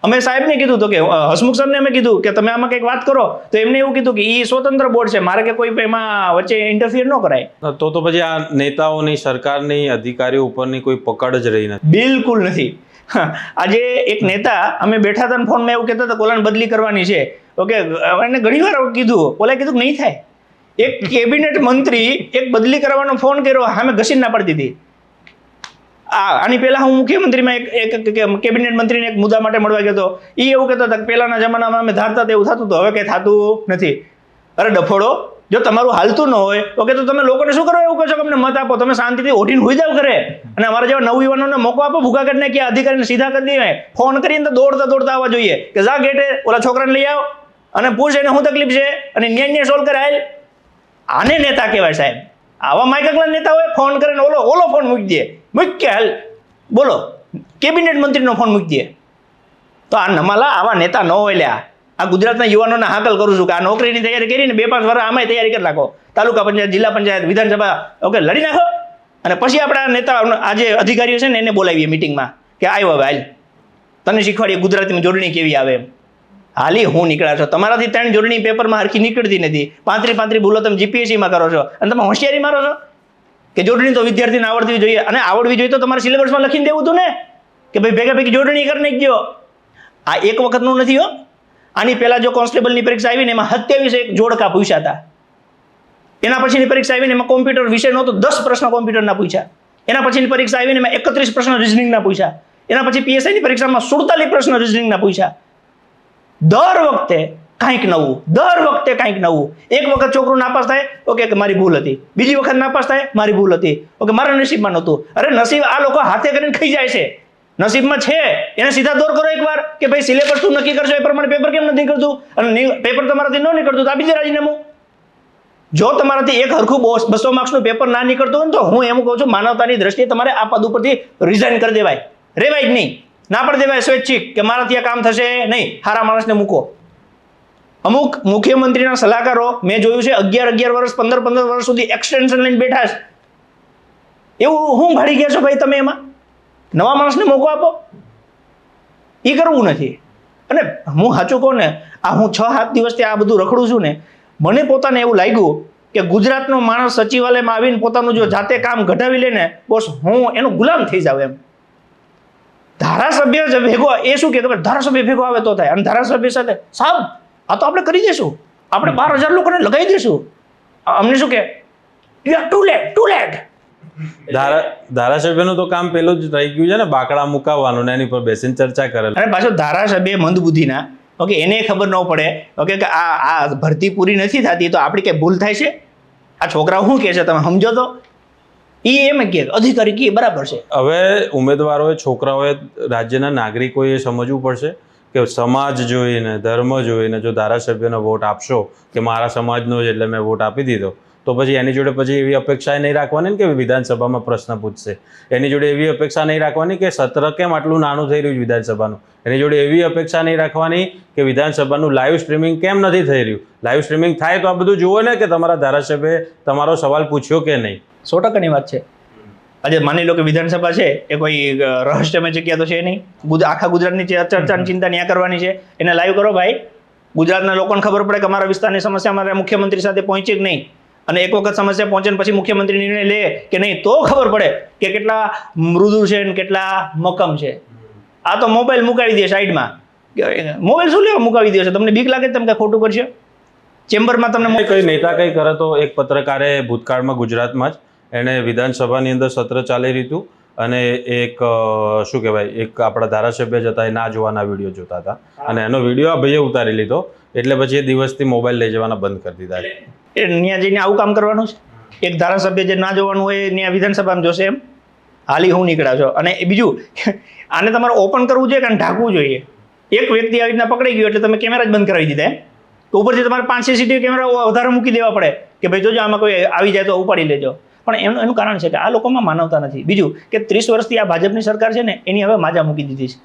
A: અમે સાહેબને કીધું તો કે હસમુખ સરને અમે કીધું કે તમે આમાં કંઈક વાત કરો, તો એમને એવું કીધું કે એ સ્વતંત્ર બોર્ડ છે, મારે કે કોઈ એમાં વચ્ચે ઇન્ટરફિયર ન કરાય.
C: તો પછી આ નેતાઓની, સરકારની, અધિકારીઓ ઉપરની કોઈ પકડ જ રહી નથી.
A: બિલકુલ નથી. આજે એક નેતા અમે બેઠા હતા ફોનમાં એવું કહેતા હતા કોલાને બદલી કરવાની છે, ઓકે, એને ઘણી વાર કીધું, ઓલા કીધું નહીં થાય. એક કેબિનેટ મંત્રી એક બદલી કરવાનો ફોન કર્યો, સામે ઘસીને ના પાડી દીધી. આની પહેલા હું મુખ્યમંત્રીમાં એક કેબિનેટ મંત્રીને એક મુદ્દા માટે મળવા ગયો હતો. એ એવું કહેતા હતા કે પહેલાના જમાનામાં અમે ધારતા એવું થતું હતું, હવે કંઈ થતું નથી. અરે ડફોડો, જો તમારું હાલતું ન હોય ઓકે તો તમે લોકોને શું કરો એવું કહો છો કે અમને મત આપો? તમે શાંતિથી ઓઢીને હોઈ જાવ કરે. અને અમારા જેવા નવયુવાનોને મોકો આપો, ભૂખા કરીને કે અધિકારીને સીધા કરી દેવાય. ફોન કરીને તો દોડતા આવવા જોઈએ કે જા ગેટે ઓલા છોકરાને લઈ આવ અને પૂછ એને શું તકલીફ છે અને ન્યાય સોલ્વ કરે. આને નેતા કહેવાય સાહેબ. આવા માયકકલા નેતા હોય, ફોન કરીને ઓલો ફોન મૂકી દે, મૂકી હાલ બોલો, કેબિનેટ મંત્રીનો ફોન મૂકી દે. તો આ નમાલા આવા નેતા ન હોય લ્યા. આ ગુજરાતના યુવાનોને હાકલ કરું છું કે આ નોકરીની તૈયારી કરીને 2-5 વર્ષ આમાંય તૈયારી કરી નાખો. તાલુકા પંચાયત, જિલ્લા પંચાયત, વિધાનસભા, ઓકે, લડી નાખો. અને પછી આપણા નેતા, આ જે અધિકારીઓ છે ને એને બોલાવીએ મિટિંગમાં કે આવ્યો હવે હાલ તને શીખવાડીએ ગુજરાતીમાં જોડણી કેવી આવે એમ. હાલી હું નીકળ્યા છો, તમારાથી 3 જોડણી પેપરમાં હરખી નીકળતી નથી. 35 ભૂલો તમે જીપીએસસીમાં કરો છો અને તમે હોશિયારી મારો છો કે જોડણી તો વિદ્યાર્થીને આવડવી જોઈએ. અને આવડવી જોઈએ તો તમારે સિલેબસમાં લખીને દેવું હતું ને કે ભાઈ ભેગા ભેગી જોડણી કરી નાખજો. આ એક વખતનું નથી હો. આની પહેલા જો કોન્સ્ટેબલની પરીક્ષા આવીને એમાં 27 જોડકા પૂછ્યા હતા. એના પછીની પરીક્ષા આવીને એમાં કોમ્પ્યુટર વિષય નહોતો, 10 પ્રશ્ન કોમ્પ્યુટરના પૂછ્યા. એના પછીની પરીક્ષા આવીને એમાં 31 પ્રશ્ન રિઝનિંગના પૂછ્યા. એના પછી પીએસઆઈની પરીક્ષામાં 47 પ્રશ્ન રિઝનિંગના પૂછ્યા. દર વખતે કંઈક નવું, દર વખતે કંઈક નવું. એક વખત છોકરું નાપાસ થાય, ઓકે કે મારી ભૂલ હતી. બીજી વખત નાપાસ થાય, મારી ભૂલ હતી, ઓકે મારા નસીબમાં નહોતું. અરે નસીબ આ લોકો હાથે કરીને ખાઈ જાય છે. નસીબમાં છે એને સીધા દોર કરો એકવાર કે ભાઈ સિલેબસ તું નક્કી કરશો એ પ્રમાણે પેપર કેમ નથી કરતું, અને પેપર તમારાથી ન નીકળતું તો આપી દે રાજીનામું. જો તમારાથી એક હરખું 200 માર્ક્સનું પેપર ના નીકળતું હોય ને તો હું એમ કહું છું માનવતાની દ્રષ્ટિએ તમારે આ પદ ઉપરથી રિઝાઇન કરી દેવાય, રેવાય જ નહીં, ના પણ દેવાય સ્વૈચ્છિક કે મારાથી આ કામ થશે નહીં, સારા માણસને મૂકો. અમુક મુખ્યમંત્રીના સલાહકારો મેં જોયું છે 11 વર્ષ 15 વર્ષ સુધી એક્સટેન્શન લઈને બેઠા છે. એવું હું ભાડી ગયા છો ભાઈ તમે? એમાં નવા માણસને મોકો આપો. એ કરવું નથી. અને હું સાચું કહું ને, આ હું 6-7 દિવસથી આ બધું રખડું છું ને, મને પોતાને એવું લાગ્યું કે ગુજરાતનો માણસ સચિવાલયમાં આવીને પોતાનું જો જાતે કામ ઘટાવી લે ને બોસ, હું એનો ગુલામ થઈ જાવ એમ. ધારાસભ્ય ભેગો એ શું કે ધારાસભ્ય ભેગો આવે તો થાય, અને ધારાસભ્ય સાથે સાહેબ આ તો આપણે કરી દઈશું, આપણે 12,000 લોકોને લગાવી દઈશું. અમને શું કે યુ આર ટુ લેટ.
C: ધારાસભ્યનું તો કામ પેલું જ રહી ગયું છે ને, બાકડા મુકાવવાનું ને એની પર બેસીને ચર્ચા કરે.
A: અને પાછો ધારાસભ્ય મંદબુદ્ધિના, ઓકે, એને ખબર ન પડે ઓકે કે આ ભરતી પૂરી નથી થતી તો આપણી કઈ ભૂલ થાય છે. આ છોકરાઓ શું કહે છે તમે સમજો તો? એ એમ કે અધિકારી કે બરાબર છે.
C: હવે ઉમેદવારોએ, છોકરાઓએ, રાજ્યના નાગરિકોએ સમજવું પડશે કે સમાજ જોઈને, ધર્મ જોઈને જો ધારાસભ્યનો વોટ આપશો કે મારા સમાજનો જ એટલે મેં વોટ આપી દીધો, તો પછી એની જોડે પછી એવી અપેક્ષા નહીં રાખવાની ને કે વિધાનસભામાં પ્રશ્ન પૂછશે. એની જોડે એવી અપેક્ષા નહીં રાખવાની કે સત્ર કેમ આટલું નાનું થઈ રહ્યું વિધાનસભાનું. એની જોડે એવી અપેક્ષા નહીં રાખવાની કે વિધાનસભાનું લાઈવ સ્ટ્રીમિંગ કેમ નથી થઈ રહ્યું. લાઈવ સ્ટ્રીમિંગ થાય તો આ બધું જુઓ ને કે તમારા ધારાસભ્યએ તમારો સવાલ પૂછ્યો કે નહીં.
A: 100%ની વાત છે. આજે માની લો કે વિધાનસભા છે એ કોઈ રહસ્યમય જગ્યા તો છે નહીં. આખા ગુજરાતની ચર્ચાની ચિંતા ન્યા કરવાની છે. એને લાઈવ કરો ભાઈ. ગુજરાતના લોકોને ખબર પડે કે અમારા વિસ્તારની સમસ્યા અમારા મુખ્યમંત્રી સાથે પહોંચી કે નહીં. અને એક વખત સમસ્યા પહોંચે ને પછી મુખ્યમંત્રી નિર્ણય લે કે નહીં, તો ખબર પડે કે કેટલા મૃદુ છે ને કેટલા મક્કમ છે. આ તો મોબાઈલ મુકાવી દે સાઈડમાં. મોબાઈલ શું લેવા મુકાવી દે છે? તમને બીક લાગે તમે કંઈ ખોટું કરશો? ચેમ્બરમાં તમને
C: કઈ નેતા કઈ કરે તો એક પત્રકારે ભૂતકાળમાં ગુજરાતમાં જ એણે વિધાનસભાની અંદર સત્ર ચાલી રહ્યું હતું અને એક શું કહેવાય, એક આપણા ધારાસભ્ય જતા એ ના જોવાના વિડીયો જોતા હતા અને એનો વિડીયો આ ભાઈએ ઉતારી લીધો. એટલે પછી એ દિવસથી મોબાઈલ લઈ જવાના બંધ કરી દીધા.
A: એ ત્યાં જઈને આવું કામ કરવાનું છે? એક ધારાસભ્ય જે ના જોવાનું હોય ત્યાં વિધાનસભામાં જોશે એમ? હાલી હું નીકળ્યા છો. અને બીજું, આને તમારે ઓપન કરવું જોઈએ કે ઢાંકવું જોઈએ? એક વ્યક્તિ આવી રીતના પકડાઈ ગયો એટલે તમે કેમેરા જ બંધ કરાવી દીધા એમ? તો ઉપરથી તમારે 5 CCTV કેમેરા વધારે મૂકી દેવા પડે કે ભાઈ જોજો આમાં કોઈ આવી જાય તો ઉપાડી લેજો. પણ એનું કારણ છે કે આ લોકોમાં માનવતા નથી. બીજું કે 30 વર્ષથી આ ભાજપની સરકાર છે ને એની હવે માજા મૂકી દીધી છે.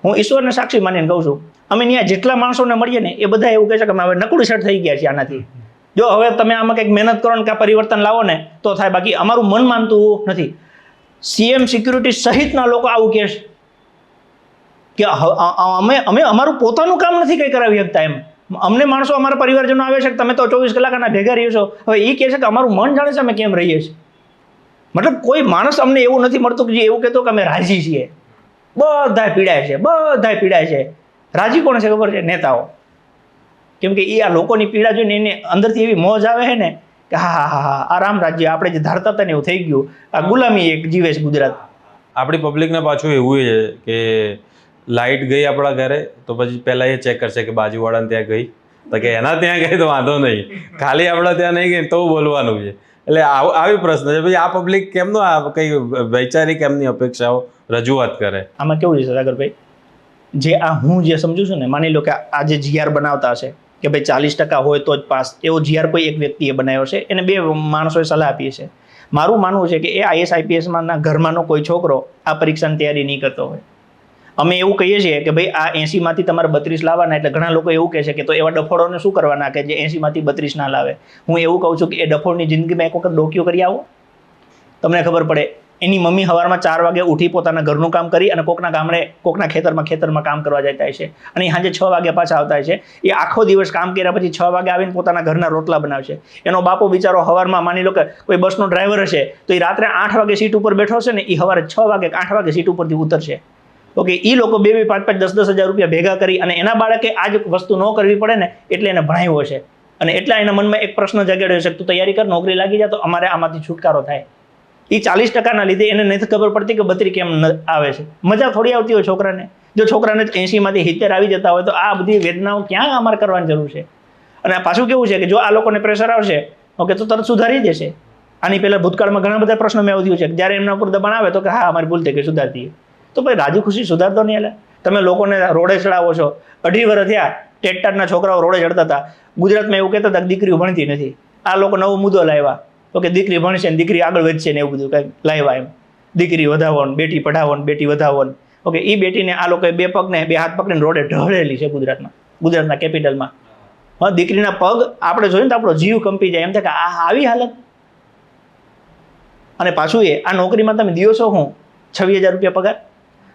A: હું ઈશ્વરને સાક્ષી માનીને કહું છું, અમે ત્યાં જેટલા માણસોને મળીએ ને એ બધા એવું કહે છે કે અમે હવે નકડું સેટ થઈ ગયા છીએ આનાથી. જો હવે તમે આમાં કંઈક મહેનત કરો ને કે પરિવર્તન લાવો ને તો થાય, બાકી અમારું મન માનતું નથી. CM સિક્યુરિટી સહિતના લોકો આવું કહે છે કે અમે અમારું પોતાનું કામ નથી કંઈ કરાવી શકતા એમ. અમને માણસો અમારા પરિવારજનો આવે છે કે તમે તો 24 કલાકના ભેગા રહ્યો છો. હવે એ કહે છે કે અમારું મન જાણે છે અમે કેમ રહીએ છીએ. મતલબ કોઈ માણસ અમને એવું નથી મળતું કે જે એવું કહેતો કે અમે રાજી છીએ. બધાય પીડાય છે, બધાય પીડાય છે. રાજી કોણ છે ખબર છે? નેતાઓ. કેમ કે એ આ લોકોની પીડા જોઈને એને અંદરથી એવી મોજ આવે છે ને કે હા હા હા આ રામ રાજ્ય આપણે જે ધારતા હતા ને એવું થઈ ગયું. આ ગુલામી એક જીવે છે ગુજરાત.
C: આપણી પબ્લિકને પાછું એવું છે કે લાઇટ ગઈ આપણા ઘરે તો પછી પહેલાં એ ચેક કરશે કે બાજુવાળાને ત્યાં ગઈ, તો કે એના ત્યાં ગઈ તો વાંધો નહીં, ખાલી આપણા ત્યાં નહીં ગઈ તો બોલવાનું છે. એટલે આવી પ્રશ્ન છે. ભાઈ આ પબ્લિક કેમનો આ કંઈ વૈચારિક એમની અપેક્ષાઓ રજૂઆત કરે?
A: આમાં કેવું છે સાગરભાઈ, જે આ હું જે સમજુ છું ને, માની લો કે આ જે GR બનાવતા હશે કે ભાઈ 40% હોય તો જ પાસ, એવો GR કોઈ એક વ્યક્તિએ બનાવ્યો છે, એને 2 માણસોએ સલાહ આપી છે. મારું માનવું છે કે એ IAS IPSના ઘરમાંનો કોઈ છોકરો આ પરીક્ષાની તૈયારી નહીં કરતો હોય. અમે એવું કહીએ છીએ કે ભાઈ આ 80માંથી તમારે 32 લાવવાના. એટલે ઘણા લોકો એવું કહે છે કે તો એવા ડફોડોને શું કરવાના કે જે 80માંથી 32 ના લાવે. હું એવું કહું છું કે એ ડફોડની જિંદગીમાં એક વખત ડોક્યુ કરી આવો, તમને ખબર પડે. એની મમ્મી સવારમાં 4 વાગે ઉઠી પોતાના ઘરનું કામ કરી અને કોકના ગામડે કોકના ખેતરમાં કામ કરવા જતા હોય છે અને સાંજે 6 વાગે પાછા આવતા હોય છે. એ આખો દિવસ કામ કર્યા પછી 6 વાગે આવીને પોતાના ઘરના રોટલા બનાવશે. એનો બાપો બિચારો સવારમાં માની લો કે કોઈ બસનો ડ્રાઈવર હશે તો એ રાત્રે 8 વાગે સીટ ઉપર બેઠો છે ને, એ સવારે 6 વાગે 8 વાગે સીટ ઉપરથી ઉતરશે. ઓકે, એ લોકો 2-2, 5-5, 10-10 હજાર રૂપિયા ભેગા કરી અને એના બાળકે આ જ વસ્તુ ન કરવી પડે ને એટલે એને ભણાવ્યો છે. અને એટલા એના મનમાં એક પ્રશ્ન જગાડ્યો છે કે તું તૈયારી કર, નોકરી લાગી જાય તો અમારે આમાંથી છુટકારો થાય. એ 40%ના લીધે એને નથી ખબર પડતી કે 32 કેમ આવે છે. મજા થોડી આવતી હોય છોકરાને. જો છોકરાને 80માંથી 70 આવી જતા હોય તો આ બધી વેદનાઓ ક્યાં અમારે કરવાની જરૂર છે? અને પાછું કેવું છે કે જો આ લોકોને પ્રેશર આવશે ઓકે તો તરત સુધારી દેશે. આની પહેલાં ભૂતકાળમાં ઘણા બધા પ્રશ્નો મેં આવતું છે જ્યારે એમના ઉપર દબાણ આવે તો કે હા અમારી ભૂલ થઈ ગઈ સુધારતી. તો ભાઈ રાજી ખુશી સુધારતો નહીં. એટલે તમે લોકોને રોડે ચડાવો છો. 2.5 વર્ષ થયા ટેટના છોકરાઓ રોડે ચડતા હતા. ગુજરાતમાં એવું કહેતા હતા કે દીકરીઓ ભણતી નથી. આ લોકો નવો મુદ્દો લાવ્યા તો કે દીકરી ભણશે ને દીકરી આગળ વધશે ને એવું બધું કંઈક લાવ્યા એમ. દીકરી વધાવો ને બેટી પઢાવો ને બેટી વધાવો ને. ઓકે, એ બેટીને આ લોકોએ 2 પગને 2 હાથ પકડીને રોડે ઢળેલી છે ગુજરાતના કેપિટલમાં. હા, દીકરીના પગ આપણે જોઈએ ને તો આપણો જીવ કંપી જાય એમ થાય કે આ આવી હાલત. અને પાછું આ નોકરીમાં તમે દિયો છો હું 26,000 રૂપિયા પગાર.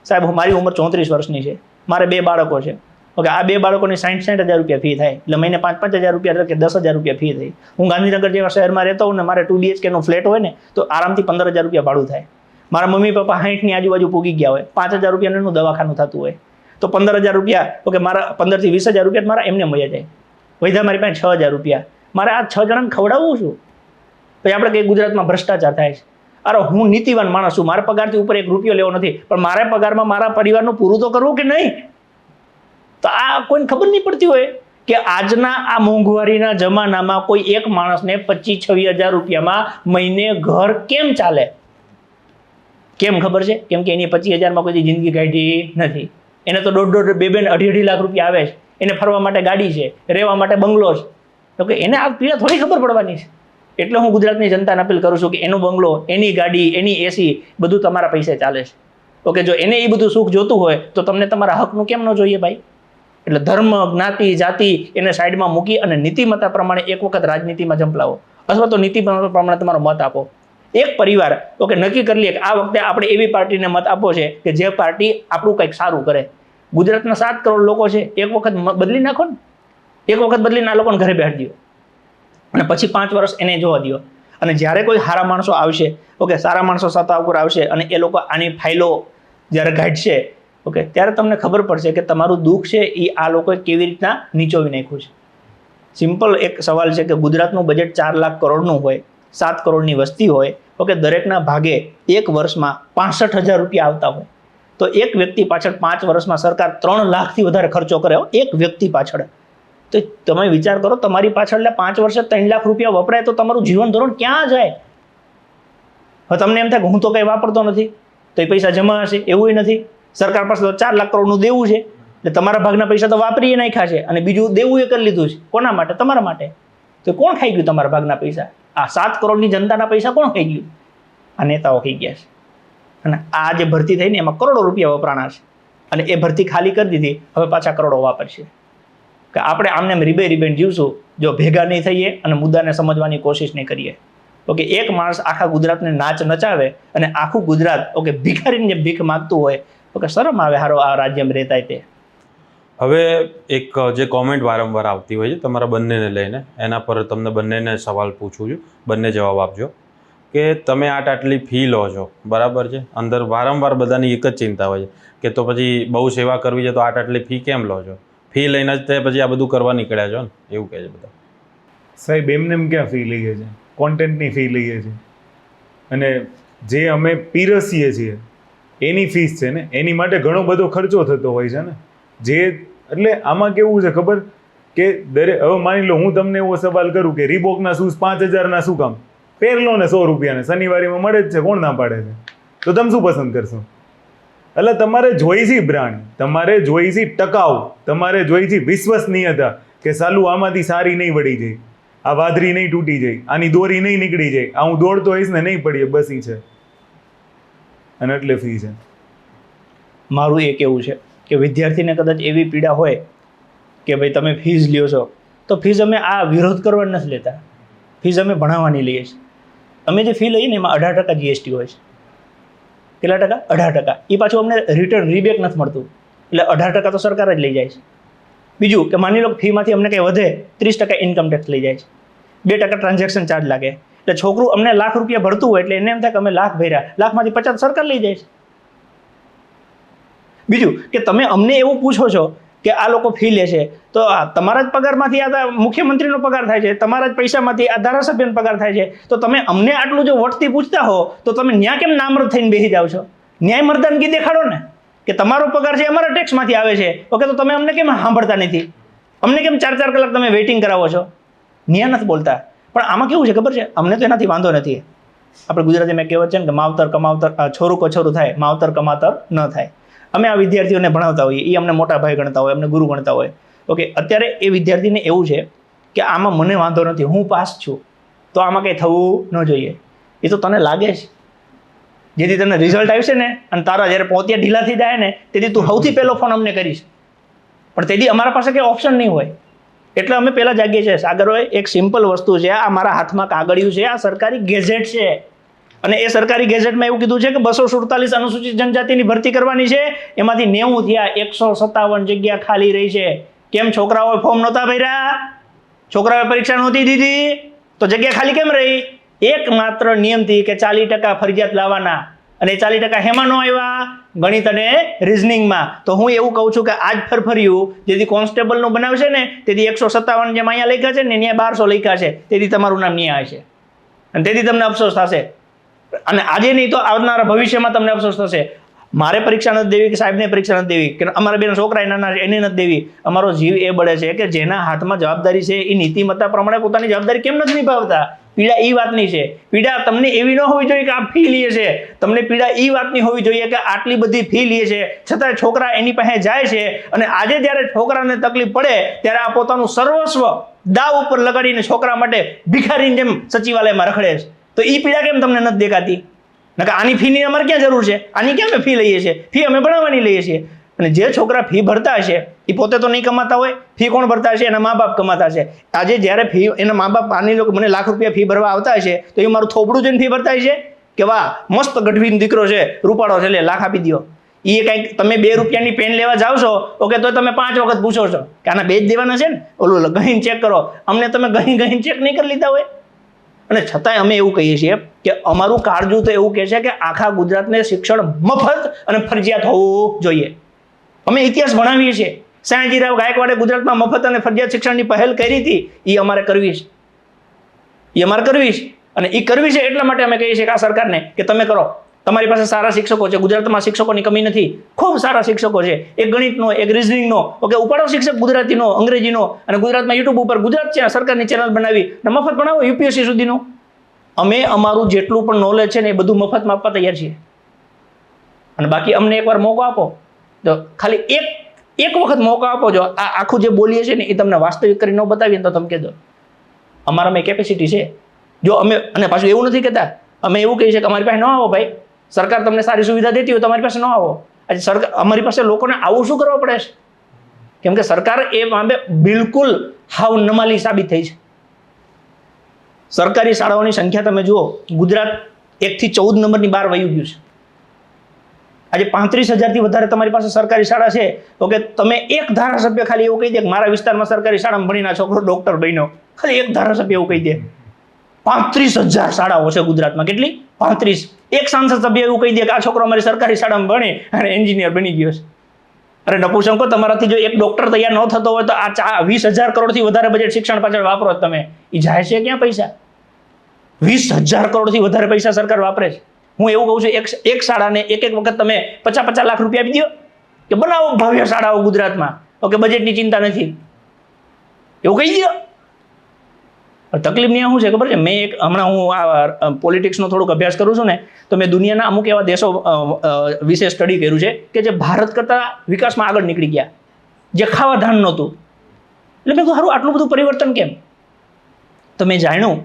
A: સાહેબ મારી ઉંમર 34 વર્ષની છે, મારે 2 બાળકો છે. ઓકે, આ 2 બાળકોની 60,000 રૂપિયા ફી થાય એટલે મહિને 5,000 રૂપિયા કે 10,000 રૂપિયા ફી થઈ. હું ગાંધીનગર જેવા શહેરમાં રહેતો હોઉં ને મારે 2 BHK નો ફ્લેટ હોય ને તો આરામથી 15,000 રૂપિયા ભાડું થાય. મારા મમ્મી પપ્પા 60ની આજુબાજુ પૂગી ગયા હોય, 5,000 રૂપિયાનું દવાખાનું થતું હોય તો 15,000 રૂપિયા ઓકે મારા 15 થી 20,000 રૂપિયા મારા એમને મળી જાય. વધ્યા મારી પાસે 6,000 રૂપિયા. મારે આ 6 જણાને ખવડાવવું છું. પછી આપણે કંઈ ગુજરાતમાં ભ્રષ્ટાચાર થાય છે. અરે હું નીતિવાન માણસ છું, મારા પગારથી ઉપર 1 રૂપિયો લેવો નથી, પણ મારા પગારમાં મારા પરિવારનું પૂરું તો કરવું કે નહીં? તો આ કોઈને ખબર નહીં પડતી હોય કે આજના આ મોંઘવારીના જમાનામાં કોઈ એક માણસને 25-26,000 રૂપિયામાં મહિને ઘર કેમ ચાલે? કેમ ખબર છે? કેમ કે એની 25,000માં કોઈ જિંદગી કાઢી નથી. એને તો 1.5, 2, 2.5 લાખ રૂપિયા આવે છે, એને ફરવા માટે ગાડી છે, રહેવા માટે બંગલો છે, તો કે એને આ પીડા થોડી ખબર પડવાની છે. એટલે હું ગુજરાતની જનતાને અપીલ કરું છું કે એનો બંગલો, એની ગાડી, એની એસી બધું તમારા પૈસે ચાલે છે. ઓકે, જો એને એ બધું સુખ જોતું હોય તો તમને તમારા હકનું કેમ ન જોઈએ ભાઈ? એટલે ધર્મ, જ્ઞાતિ, જાતિ એને સાઈડમાં મૂકી અને નીતિમત્તા પ્રમાણે એક વખત રાજનીતિમાં ઝંપલાવો, અથવા તો નીતિમત્તા પ્રમાણે તમારો મત આપો. એક પરિવાર ઓકે નક્કી કરી લે કે આ વખતે આપણે એવી પાર્ટીને મત આપવો છે કે જે પાર્ટી આપણું કંઈક સારું કરે. ગુજરાતના 7 કરોડ લોકો છે, એક વખત બદલી નાખો ને, એક વખત બદલીને આ લોકોને ઘરે બેસાડી દો અને પછી 5 વર્ષ એને જોવા દો. અને જ્યારે કોઈ સારા માણસો આવશે, ઓકે, સારા માણસો સત્તા ઉપર આવશે અને એ લોકો આની ફાઇલો જ્યારે કાઢશે, ઓકે, ત્યારે તમને ખબર પડશે કે તમારું દુઃખ છે એ આ લોકોએ કેવી રીતના નીચોવી નાખ્યું છે. સિમ્પલ એક સવાલ છે કે ગુજરાતનું બજેટ 4 લાખ કરોડનું હોય, 7 કરોડની વસ્તી હોય, ઓકે, દરેકના ભાગે એક વર્ષમાં 65,000 રૂપિયા આવતા હોય, તો એક વ્યક્તિ પાછળ 5 વર્ષમાં સરકાર 3 લાખથી વધારે ખર્ચો કરે એક વ્યક્તિ પાછળ. તો તમે વિચાર કરો, તમારી પાછળ 5 વર્ષે 3 લાખ રૂપિયા વપરાય તો તમારું જીવન ધોરણ ક્યાં જાય? હવે તમને એમ થાય કે હું તો કંઈ વાપરતો નથી, તો એ પૈસા જમા હશે, એવું નથી. સરકાર પાસે તો 4 લાખ કરોડનું દેવું છે, એટલે તમારા ભાગના પૈસા તો વાપરી નાખ્યા છે અને બીજું દેવું એ કરી લીધું છે. કોના માટે? તમારા માટે. તો કોણ ખાઈ ગયું તમારા ભાગના પૈસા? આ 7 કરોડની જનતાના પૈસા કોણ ખાઈ ગયું? આ નેતાઓ ખાઈ ગયા છે. અને આ જે ભરતી થઈ ને એમાં કરોડો રૂપિયા વપરાણા છે અને એ ભરતી ખાલી કરી દીધી, હવે પાછા કરોડો વાપરશે. કે આપણે આમને રીબેન જીવશું જો ભેગા નહીં થઈએ અને મુદ્દાને સમજવાની કોશિશ નહીં કરીએ. ઓકે, એક માણસ આખા ગુજરાતને નાચ નચાવે અને આખું ગુજરાત ઓકે ભિખારીને ભીખ માગતું હોય, ઓકે, શરમ આવે હારો આ રાજ્યમાં રહેતા તે.
C: હવે એક જે કોમેન્ટ વારંવાર આવતી હોય છે તમારા બંનેને લઈને, એના પર તમને બંનેને સવાલ પૂછું છું, બંને જવાબ આપજો. કે તમે આટલી ફી લો છો, બરાબર છે, અંદર વારંવાર બધાની એક જ ચિંતા હોય છે કે તો પછી બહુ સેવા કરવી છે તો આટલી ફી કેમ લો છો? ફી લઈને જ તે પછી આ બધું કરવા નીકળ્યા છો ને, એવું કહે છે બધા.
B: સાહેબ, એમને ક્યાં ફી લઈએ છીએ? કોન્ટેન્ટની ફી લઈએ છીએ અને જે અમે પીરસીએ છીએ એની ફીસ છે ને, એની માટે ઘણો બધો ખર્ચો થતો હોય છે ને. જે એટલે આમાં કેવું છે ખબર કે હવે માની લો હું તમને એવો સવાલ કરું કે રીબોકના શૂઝ 5,000ના શું કામ? પહેર લો ને 100 રૂપિયાને, શનિવારીમાં મળે જ છે, કોણ ના પાડે છે? તો તમે શું પસંદ કરશો? એટલે તમારે જોઈ છે બ્રાન્ડ, તમારે જોઈ છે ટકાઉ, તમારે જોઈ છે વિશ્વસનીયતા કે સાલું આમાંથી સારી નહીં વળી જાય, આ વાદરી નહીં તૂટી જાય, આની દોરી નહીં નીકળી જાય, આ હું દોડતો હોઈશ ને નહીં પડીએ, બસ ઈ છે. અને એટલે ફી છે.
A: મારું એ કેવું છે કે વિદ્યાર્થીને કદાચ એવી પીડા હોય કે ભાઈ તમે ફીસ લ્યો છો, તો ફીસ અમે આ વિરોધ કરવા નથી લેતા, ફીસ અમે ભણાવવાની લઈએ છીએ. અમે જે ફી લઈએ ને એમાં 18% GST હોય છે. કેટલા ટકા? 18%. એ પાછું અમને રિટર્ન રીબેક નથી મળતું, એટલે 18% તો સરકાર જ લઈ જાય છે. બીજું કે માની લો ફીમાંથી અમને કંઈ વધે 30% ઇન્કમ ટેક્સ લઈ જાય છે, 2% ટ્રાન્ઝેક્શન ચાર્જ લાગે. એટલે છોકરું અમને લાખ રૂપિયા ભરતું હોય એટલે એને એમ થાય કે અમે લાખ ભર્યા, લાખમાંથી 50 સરકાર લઈ જાય છે. બીજું કે તમે અમને એવું પૂછો છો કે આ લોકો ફી લે છે, તો તમારા જ પગારમાંથી આ મુખ્યમંત્રીનો પગાર થાય છે, તમારા જ પૈસામાંથી આ ધારાસભ્યનો પગાર થાય છે, તો તમે અમને આટલું જો વટથી પૂછતા હો તો તમે ન્યા કેમ નામર્દ થઈને બેસી જાઓ છો? ન્યાય મર્દાનગી દેખાડો ને કે તમારો પગાર છે અમારા ટેક્સમાંથી આવે છે, ઓકે, તો તમે અમને કેમ સાંભળતા નથી? અમને કેમ 4-4 કલાક તમે વેઇટિંગ કરાવો છો? ન્યા નથી બોલતા. પણ આમાં કેવું છે ખબર છે, અમને તો એનાથી વાંધો નથી. આપણે ગુજરાતીમાં કહેવત છે ને કે માવતર કમાવતર છોરું કછોરું થાય, માવતર કમાતર ન થાય. અમે આ વિદ્યાર્થીઓને ભણાવતા હોઈએ, એ અમને મોટા ભાઈ ગણતા હોય, અમને ગુરુ ગણતા હોય, ઓકે. અત્યારે એ વિદ્યાર્થીને એવું છે કે આમાં મને વાંધો નથી, હું પાસ છું, તો આમાં કંઈ થવું ન જોઈએ. એ તો તને લાગે છે, જેથી તને રિઝલ્ટ આવશે ને અને તારા જ્યારે પોતિયા ઢીલા થઈ જાય ને તેથી તું સૌથી પહેલો ફોન અમને કરીશ, પણ તેથી અમારા પાસે કંઈ ઓપ્શન નહીં હોય. એટલે અમે પહેલાં જાગીએ છીએ. સાગર હોય, એક સિમ્પલ વસ્તુ છે, આ મારા હાથમાં કાગળિયું છે, આ સરકારી ગેઝેટ છે અને એ સરકારી ગેઝેટમાં એવું કીધું છે કે 247 અનુસૂચિત જનજાતિની ભરતી કરવાની છે, એમાંથી 90 થયા, 157 જગ્યા ખાલી રહી છે. કેમ? છોકરાઓએ ફોર્મ નહોતા ભર્યા, છોકરાઓએ પરીક્ષા નહોતી દીધી, તો જગ્યા ખાલી કેમ રહી? એકમાત્ર નિયમથી કે 40% ફરજિયાત લાવવાના, અને 40% હેમાં ન આવ્યા? ગણિત અને રિઝનિંગમાં. તો હું એવું કહું છું કે આજ ફરફર્યું જેથી કોન્સ્ટેબલનું બનાવશે ને તેથી 157 જેમ અહીંયા લખ્યા છે ને અહીંયા 1200 લખ્યા છે, તેથી તમારું નામ ન્યા આવશે અને તેથી તમને અફસોસ થશે. અને આજે નહીં તો આવનારા ભવિષ્યમાં તમને અફસોસ થશે. મારે પરીક્ષા નથી દેવી કે સાહેબને પરીક્ષા નથી દેવી કે અમારા બેના છોકરા નાના એને નથી દેવી. અમારો જીવ એ બળે છે કે જેના હાથમાં જવાબદારી છે એ નીતિમત્તા પ્રમાણે પોતાની જવાબદારી કેમ નથી નિભાવતા? પીડા એ વાતની છે. પીડા તમને એવી ન હોવી જોઈએ કે આ ફી લે છે, તમને પીડા એ વાતની હોવી જોઈએ કે આટલી બધી ફી લે છે છતાં છોકરા એની પાસે જાય છે અને આજે જ્યારે છોકરાને તકલીફ પડે ત્યારે આ પોતાનું સર્વસ્વ દાવ ઉપર લગાડીને છોકરા માટે ભિખારીની જેમ સચિવાલયમાં રખડે છે. તો એ પીડા કેમ તમને નથી દેખાતી? નકર આની ફીની અમારે ક્યાં જરૂર છે? આની ક્યાં અમે ફી લઈએ છીએ? ફી અમે ભણાવવાની લઈએ છીએ. અને જે છોકરા ફી ભરતા હશે એ પોતે તો નહીં કમાતા હોય, ફી કોણ ભરતા હશે? એના મા બાપ કમાતા હશે. આજે જ્યારે ફી એના મા બાપ આની લોકો મને લાખ રૂપિયા ફી ભરવા આવતા હશે તો એ મારું થોબડું જોઈને ફી ભરતા હશે કે વાહ મસ્ત ગઢવીનો દીકરો છે, રૂપાળો છે, લે લાખ આપી દો. એ કંઈક તમે 2 રૂપિયાની પેન લેવા જાવ છો ઓકે તો તમે 5 વખત પૂછો છો કે આના 2 જ દેવાના છે ને, ઓલું ગહીને ચેક કરો. અમને તમે ગહીને ચેક નહીં કરી લીધા હોય. અને છતાંય અમે એવું કહીએ છીએ કે અમારું કાળજું તો એવું કહે છે કે આખા ગુજરાતને શિક્ષણ મફત અને ફરજિયાત હોવું જોઈએ. અમે ઇતિહાસ ભણાવીએ છીએ. સયાજીરાવ ગાયકવાડે ગુજરાતમાં મફત અને ફરજિયાત શિક્ષણની પહેલ કરી હતી. એ અમારે કરવી છે. અને એ કરવી છે એટલા માટે અમે કહીએ છીએ કે આ સરકારને કે તમે કરો. તમારી પાસે સારા શિક્ષકો છે, ગુજરાતમાં શિક્ષકોની કમી નથી, ખૂબ સારા શિક્ષકો છે. એક ગણિતનો, એક રિઝનિંગનો, ઓકે ઉપાડો શિક્ષક ગુજરાતીનો, અંગ્રેજીનો, અને ગુજરાતમાં યુટ્યુબ ઉપર ગુજરાત સરકારની ચેનલ બનાવી અને મફત ભણાવો યુપીએસસી સુધીનો. અમે અમારું જેટલું પણ નોલેજ છે ને એ બધું મફતમાં આપવા તૈયાર છીએ. અને બાકી અમને એકવાર મોકો આપો, તો ખાલી એક વખત મોકો આપો. જો આ આખું જે બોલીએ છીએ ને એ તમને વાસ્તવિક કરી ન બતાવીએ તો તમે કહેજો અમારામાં કેપેસિટી છે. જો અમે, અને પાછું એવું નથી કહેતા, અમે એવું કહીએ છીએ કે અમારી પાસે ન આવો ભાઈ, સરકાર તમને સારી સુવિધા દેતી હોય તો અમારી પાસે ન આવો. આજે સરકાર, અમારી પાસે લોકોને આવું શું કરવા પડે છે? કેમ કે સરકાર એ મામલે બિલકુલ હાવ નમાલી સાબિત થઈ છે. સરકારી શાળાઓની સંખ્યા તમે જુઓ, ગુજરાત 1 થી 14 નંબરની બહાર વયું ગયું છે. આજે 35,000થી વધારે તમારી પાસે સરકારી શાળા છે. ઓકે, તમે એક ધારાસભ્ય ખાલી એવું કહી દે કે મારા વિસ્તારમાં સરકારી શાળામાં ભણીને આ છોકરો ડોક્ટર બન્યો, ખાલી એક ધારાસભ્ય એવું કહી દે. 35,000 શાળાઓ છે ગુજરાતમાં. કેટલી? 35. એક સાંસદ સભ્ય એવું કહી દે કે આ છોકરો અમારી સરકારી શાળામાં ભણી અને એન્જિનિયર બની ગયો છે. અરે નપુસંકો, તમારાથી જો એક ડોક્ટર તૈયાર ન થતો હોય તો આ 20,000 કરોડથી વધારે બજેટ શિક્ષણ પાછળ વાપરો તમે. એ જાય છે ક્યાં પૈસા? 20,000 કરોડથી વધારે પૈસા સરકાર વાપરે છે. હું એવું કહું છું, એક શાળાને એક વખત તમે 50 લાખ રૂપિયા આપી દો કે બનાવો ભવ્ય શાળાઓ ગુજરાતમાં. ઓકે, બજેટની ચિંતા નથી, એવું કહી દો. તકલીફ નહીં શું છે ખબર છે? હમણાં હું આ પોલિટિક્સનો થોડોક અભ્યાસ કરું છું ને, તો મેં દુનિયાના અમુક એવા દેશો વિશે સ્ટડી કર્યું છે કે જે ભારત કરતાં વિકાસમાં આગળ નીકળી ગયા, જે ખાવા ધાન નહોતું. એટલે મેં સારું આટલું બધું પરિવર્તન કેમ? તો મેં જાણ્યું,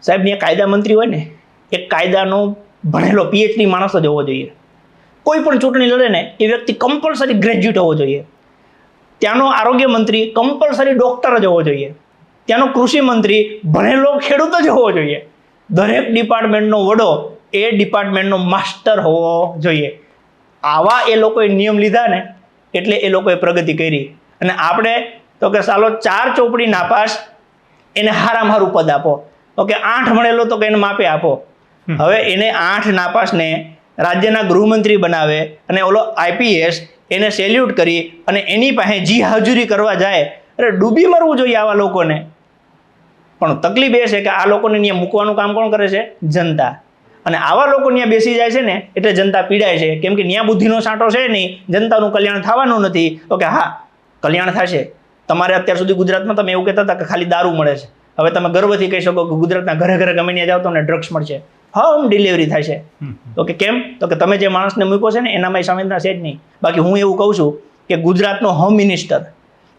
A: સાહેબ ત્યાં કાયદા મંત્રી હોય ને, એક કાયદાનો ભણેલો PhD માણસ જ હોવો જોઈએ. કોઈ પણ ચૂંટણી લડે ને એ વ્યક્તિ કમ્પલસરી ગ્રેજ્યુએટ હોવો જોઈએ. ત્યાંનો આરોગ્ય મંત્રી કમ્પલસરી ડોક્ટર જ હોવો જોઈએ. ત્યાંનો કૃષિ મંત્રી ભણેલો ખેડૂત જ હોવો જોઈએ. દરેક ડિપાર્ટમેન્ટનો વડો એ ડિપાર્ટમેન્ટનો માસ્ટર હોવો જોઈએ. આવા એ લોકોએ નિયમ લીધા ને એટલે એ લોકોએ પ્રગતિ કરી. અને આપણે તો કે સાલો 4 ચોપડી નાપાસ, એને હારામાં હારું પદ આપો. ઓકે, 8 ભણેલો તો કે એને માપે આપો. હવે એને 8 નાપાસને રાજ્યના ગૃહમંત્રી બનાવે અને ઓલો IPS એને સેલ્યુટ કરી અને એની પાસે જી હાજરી કરવા જાય. અરે ડૂબી મરવું જોઈએ આવા લોકોને. પણ તકલીફ એ છે કે આ લોકોને ત્યાં મૂકવાનું કામ કોણ કરે છે? જનતા. અને આવા લોકો ત્યાં બેસી જાય છે ને એટલે જનતા પીડાય છે. કેમ કે ત્યાં બુદ્ધિનો સાંટો છે નહીં, જનતાનું કલ્યાણ થવાનું નથી. ઓકે, હા કલ્યાણ થશે. તમારે અત્યાર સુધી ગુજરાતમાં તમે એવું કહેતા હતા કે ખાલી દારૂ મળે છે. હવે તમે ગર્વથી કહી શકો કે ગુજરાતના ઘરે ઘરે ગમે ત્યાં જાઓ તમને ડ્રગ્સ મળશે, હોમ ડિલિવરી થાય છે. ઓકે, કેમ? તો કે તમે જે માણસને મૂક્યો છે ને એનામાં સંવેદના છે જ નહીં. બાકી હું એવું કહું છું કે ગુજરાતનો હોમ મિનિસ્ટર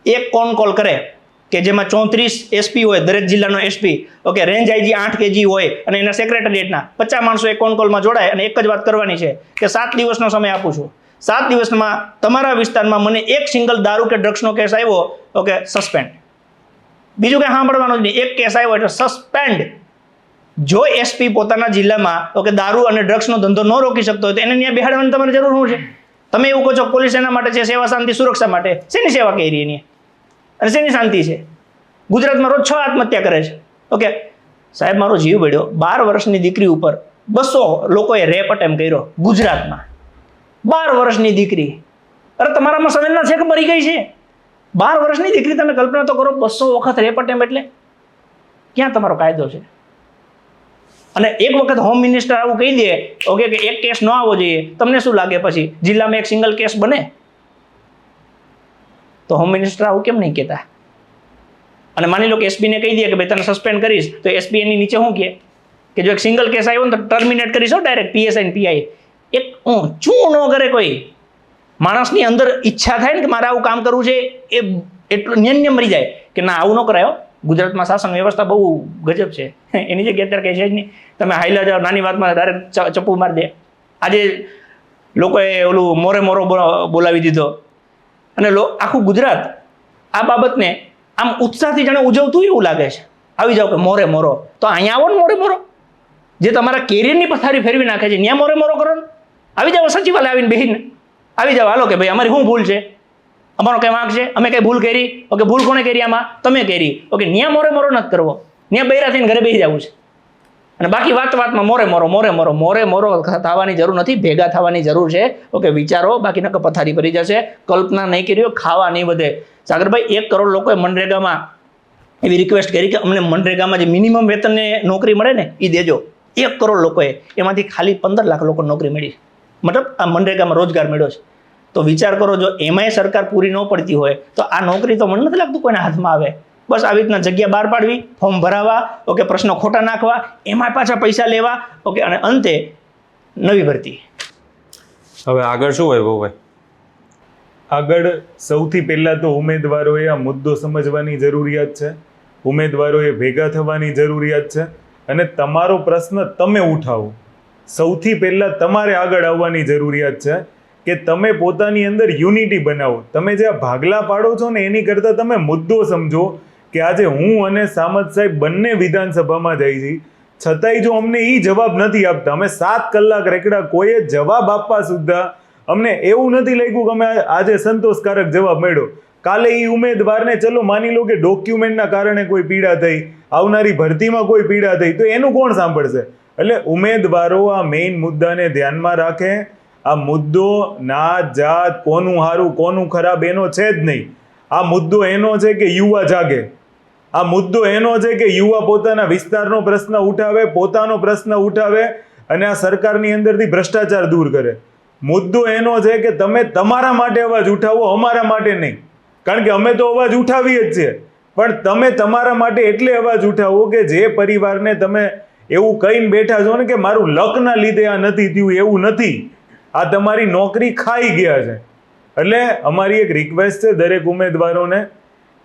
A: એક કોલ કરે કે જેમાં 34 SP હોય, દરેક જિલ્લાનો SP. Okay, range IG 8 kg હોય અને એના સેક્રેટરીએટના 50 માણસો એક કોલમાં જોડાય અને એક જ વાત કરવાની છે કે 7 દિવસનો સમય આપું છું. 7 દિવસમાં તમારા વિસ્તારમાં મને એક સિંગલ દારૂ કે ડ્રગ્સનો કેસ આવ્યો, ઓકે સસ્પેન્ડ. બીજું કંઈ સાંભળવાનું જ નહીં. એક કેસ આવ્યો એટલે સસ્પેન્ડ. જો SP પોતાના જિલ્લામાં ઓકે દારૂ અને ડ્રગ્સનો ધંધો ન રોકી શકતો હોય તો એને ત્યાં બેહાડવાની તમારે જરૂર શું છે? તમે એવું કહો છો પોલીસ એના માટે છે, સેવા શાંતિ સુરક્ષા માટે. શેની સેવા કરી એની અને શેની શાંતિ છે? ગુજરાતમાં રોજ 6 આત્મહત્યા કરે છે. ઓકે સાહેબ, મારો જીવ બળ્યો. 12 વર્ષની દીકરી ઉપર 200 લોકોએ રેપ અટેમ્પ કર્યો ગુજરાતમાં. 12 વર્ષની દીકરી. અરે તમારામાં સંવેદના છે કે મરી ગઈ છે? 12 વર્ષની દીકરી, તમે કલ્પના તો કરો, 200 વખત રેપ અટેમ્પ. એટલે ક્યાં તમારો કાયદો છે? અને એક વખત હોમ મિનિસ્ટર આવું કહી દે ઓકે કે એક કેસ ન આવવો જોઈએ, તમને શું લાગે પછી જિલ્લામાં એક સિંગલ કેસ બને? તો હોમ મિનિસ્ટર આવું કેમ નહીં કહેતા? અને માની લો કે એસપીને કહી દે કે ભાઈ તને સસ્પેન્ડ કરીશ, તો એસપી એની નીચે શું કહે કે જો એક સિંગલ કેસ આવ્યો ને તો ટર્મિનેટ કરીશ ડાયરેક્ટ પીએસઆઈ ને પીઆઈ. એક શું ન કરે કોઈ માણસની અંદર ઈચ્છા થાય ને કે મારે આવું કામ કરવું છે, એ એટલું નિયમ મરી જાય કે ના આવું ન કરાયો. ગુજરાતમાં શાસન વ્યવસ્થા બહુ ગજબ છે, એની જગ્યાએ અત્યારે કંઈ છે જ નહીં. તમે હાઈલા જાઓ, નાની વાતમાં ડાયરેક્ટ ચપ્પુ મારી દે. આજે લોકોએ ઓલું મોરે મોરો બોલાવી દીધો અને આખું ગુજરાત આ બાબતને આમ ઉત્સાહથી જાણે ઉજવતું એવું લાગે છે. આવી જાઓ કે મોરે મોરો, તો અહીંયા આવો ને મોરે મોરો, જે તમારા કેરિયરની પથારી ફેરવી નાખે છે ત્યાં મોરે મોરો કરો ને. આવી જાઓ સચિવાલય આવીને બેહીને આવી જાઓ, હાલો કે ભાઈ અમારી શું ભૂલ છે, અમારો કંઈ વાંક છે, અમે કંઈ ભૂલ કરી, ઓકે ભૂલ કોણે કરી આમાં, તમે કરી, ઓકે ન્યા મોરે મોરો નથી કરવો, ન્યા બૈરા થઈને ઘરે બેસી જવું છે. અને બાકી વાતમાં મોરે મોરો મોરે મોરો મોરે મોરો થવાની જરૂર નથી, ભેગા થવાની જરૂર છે. ઓકે વિચારો, બાકી નકર પથારી ભરી જશે. કલ્પના નહીં કરી હોય, ખાવા નહીં વધે. સાગરભાઈ 1 કરોડ લોકોએ મનરેગામાં એવી રિક્વેસ્ટ કરી કે અમને મનરેગામાં જે મિનિમમ વેતનને નોકરી મળે ને એ દેજો. 1 કરોડ લોકોએ, એમાંથી ખાલી 15 લાખ લોકો નોકરી મળી, મતલબ આ મનરેગામાં રોજગાર મળ્યો છે. તો વિચાર કરો, જો એમાંય સરકાર પૂરી ન પડતી હોય તો આ નોકરી તો મને નથી લાગતું કોઈના હાથમાં આવે. બસ આવી રીતના જગ્યા બહાર પાડવી, ફોર્મ ભરાવા, ઓકે પ્રશ્નો ખોટા નાખવા, એમાં પાછા પૈસા લેવા, ઓકે અને અંતે નવી ભરતી.
C: હવે આગળ શું હોય ભાઈ?
B: આગળ સૌથી પહેલાં તો ઉમેદવારોએ આ મુદ્દો સમજવાની જરૂરિયાત છે, ઉમેદવારોએ ભેગા થવાની જરૂરિયાત છે અને તમારો પ્રશ્ન તમે ઉઠાવો. સૌથી પહેલાં તમારે આગળ આવવાની જરૂરિયાત છે કે તમે પોતાની અંદર યુનિટી બનાવો. તમે જે આ ભાગલા પાડો છો ને એની કરતાં તમે મુદ્દો સમજો કે આજે હું અને સામત સાહેબ બંને વિધાનસભામાં જાય છે, છતાંય જો અમને એ જવાબ નથી આપતા, અમે 7 કલાક રેકડા, કોઈએ જવાબ આપવા સુદ્ધા અમને એવું નથી લાગ્યું કે અમે આજે સંતોષકારક જવાબ મળ્યો. કાલે એ ઉમેદવારને ચલો માની લો કે ડોક્યુમેન્ટના કારણે કોઈ પીડા થઈ, આવનારી ભરતીમાં કોઈ પીડા થઈ, તો એનું કોણ સાંભળશે? એટલે ઉમેદવારો આ મેઇન મુદ્દાને ધ્યાનમાં રાખે. આ મુદ્દો નાત જાત, કોનું સારું કોનું ખરાબ એનો છે જ નહીં. આ મુદ્દો એનો છે કે યુવા જાગે. આ મુદ્દો એનો છે કે યુવા પોતાના વિસ્તારનો પ્રશ્ન ઉઠાવે, પોતાનો પ્રશ્ન ઉઠાવે અને આ સરકારની અંદરથી ભ્રષ્ટાચાર દૂર કરે. મુદ્દો એનો છે કે તમે તમારા માટે અવાજ ઉઠાવો, અમારા માટે નહીં. કારણ કે અમે તો અવાજ ઉઠાવીએ જ છીએ, પણ તમે તમારા માટે એટલે અવાજ ઉઠાવો કે જે પરિવારને તમે એવું કહીને બેઠા છો ને કે મારું લકના લીધે આ નથી થયું, એવું નથી, આ તમારી નોકરી ખાઈ ગયા છે. એટલે અમારી એક રિક્વેસ્ટ છે દરેક ઉમેદવારોને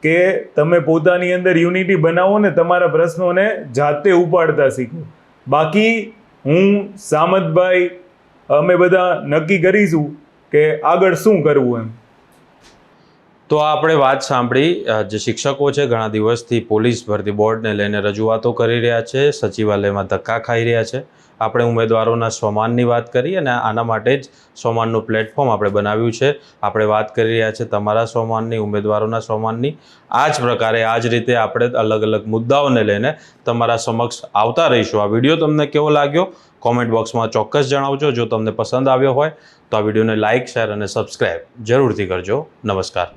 B: કે તમે પોતાની અંદર યુનિટી બનાવો ને તમારા પ્રશ્નોને જાતે ઉપાડતા શીખો. બાકી હું સામતભાઈ અમે બધા નક્કી કરીશું કે આગળ શું કરવું એમ.
C: તો આપણે વાત સાંભળી, જે શિક્ષકો છે ઘણા દિવસથી પોલીસ ભરતી બોર્ડને લઈને રજૂઆતો કરી રહ્યા છે, સચિવાલયમાં ધક્કા ખાઈ રહ્યા છે. આપણે ઉમેદવારોના સ્વમાનની વાત કરી અને આના માટે જ સ્વમાનનું પ્લેટફોર્મ આપણે બનાવ્યું છે. આપણે વાત કરી રહ્યા છે તમારા સ્વમાનની, ઉમેદવારોના સ્વમાનની. આ જ પ્રકારે આ જ રીતે આપણે અલગ અલગ મુદ્દાઓને લઈને તમારા સમક્ષ આવતા રહીશું. આ વિડીયો તમને કેવો લાગ્યો કોમેન્ટ બોક્સમાં ચોક્કસ જણાવજો. જો તમને પસંદ આવ્યો હોય તો આ વિડીયોને લાઇક, શેર અને સબસ્ક્રાઈબ જરૂરથી કરજો. નમસ્કાર.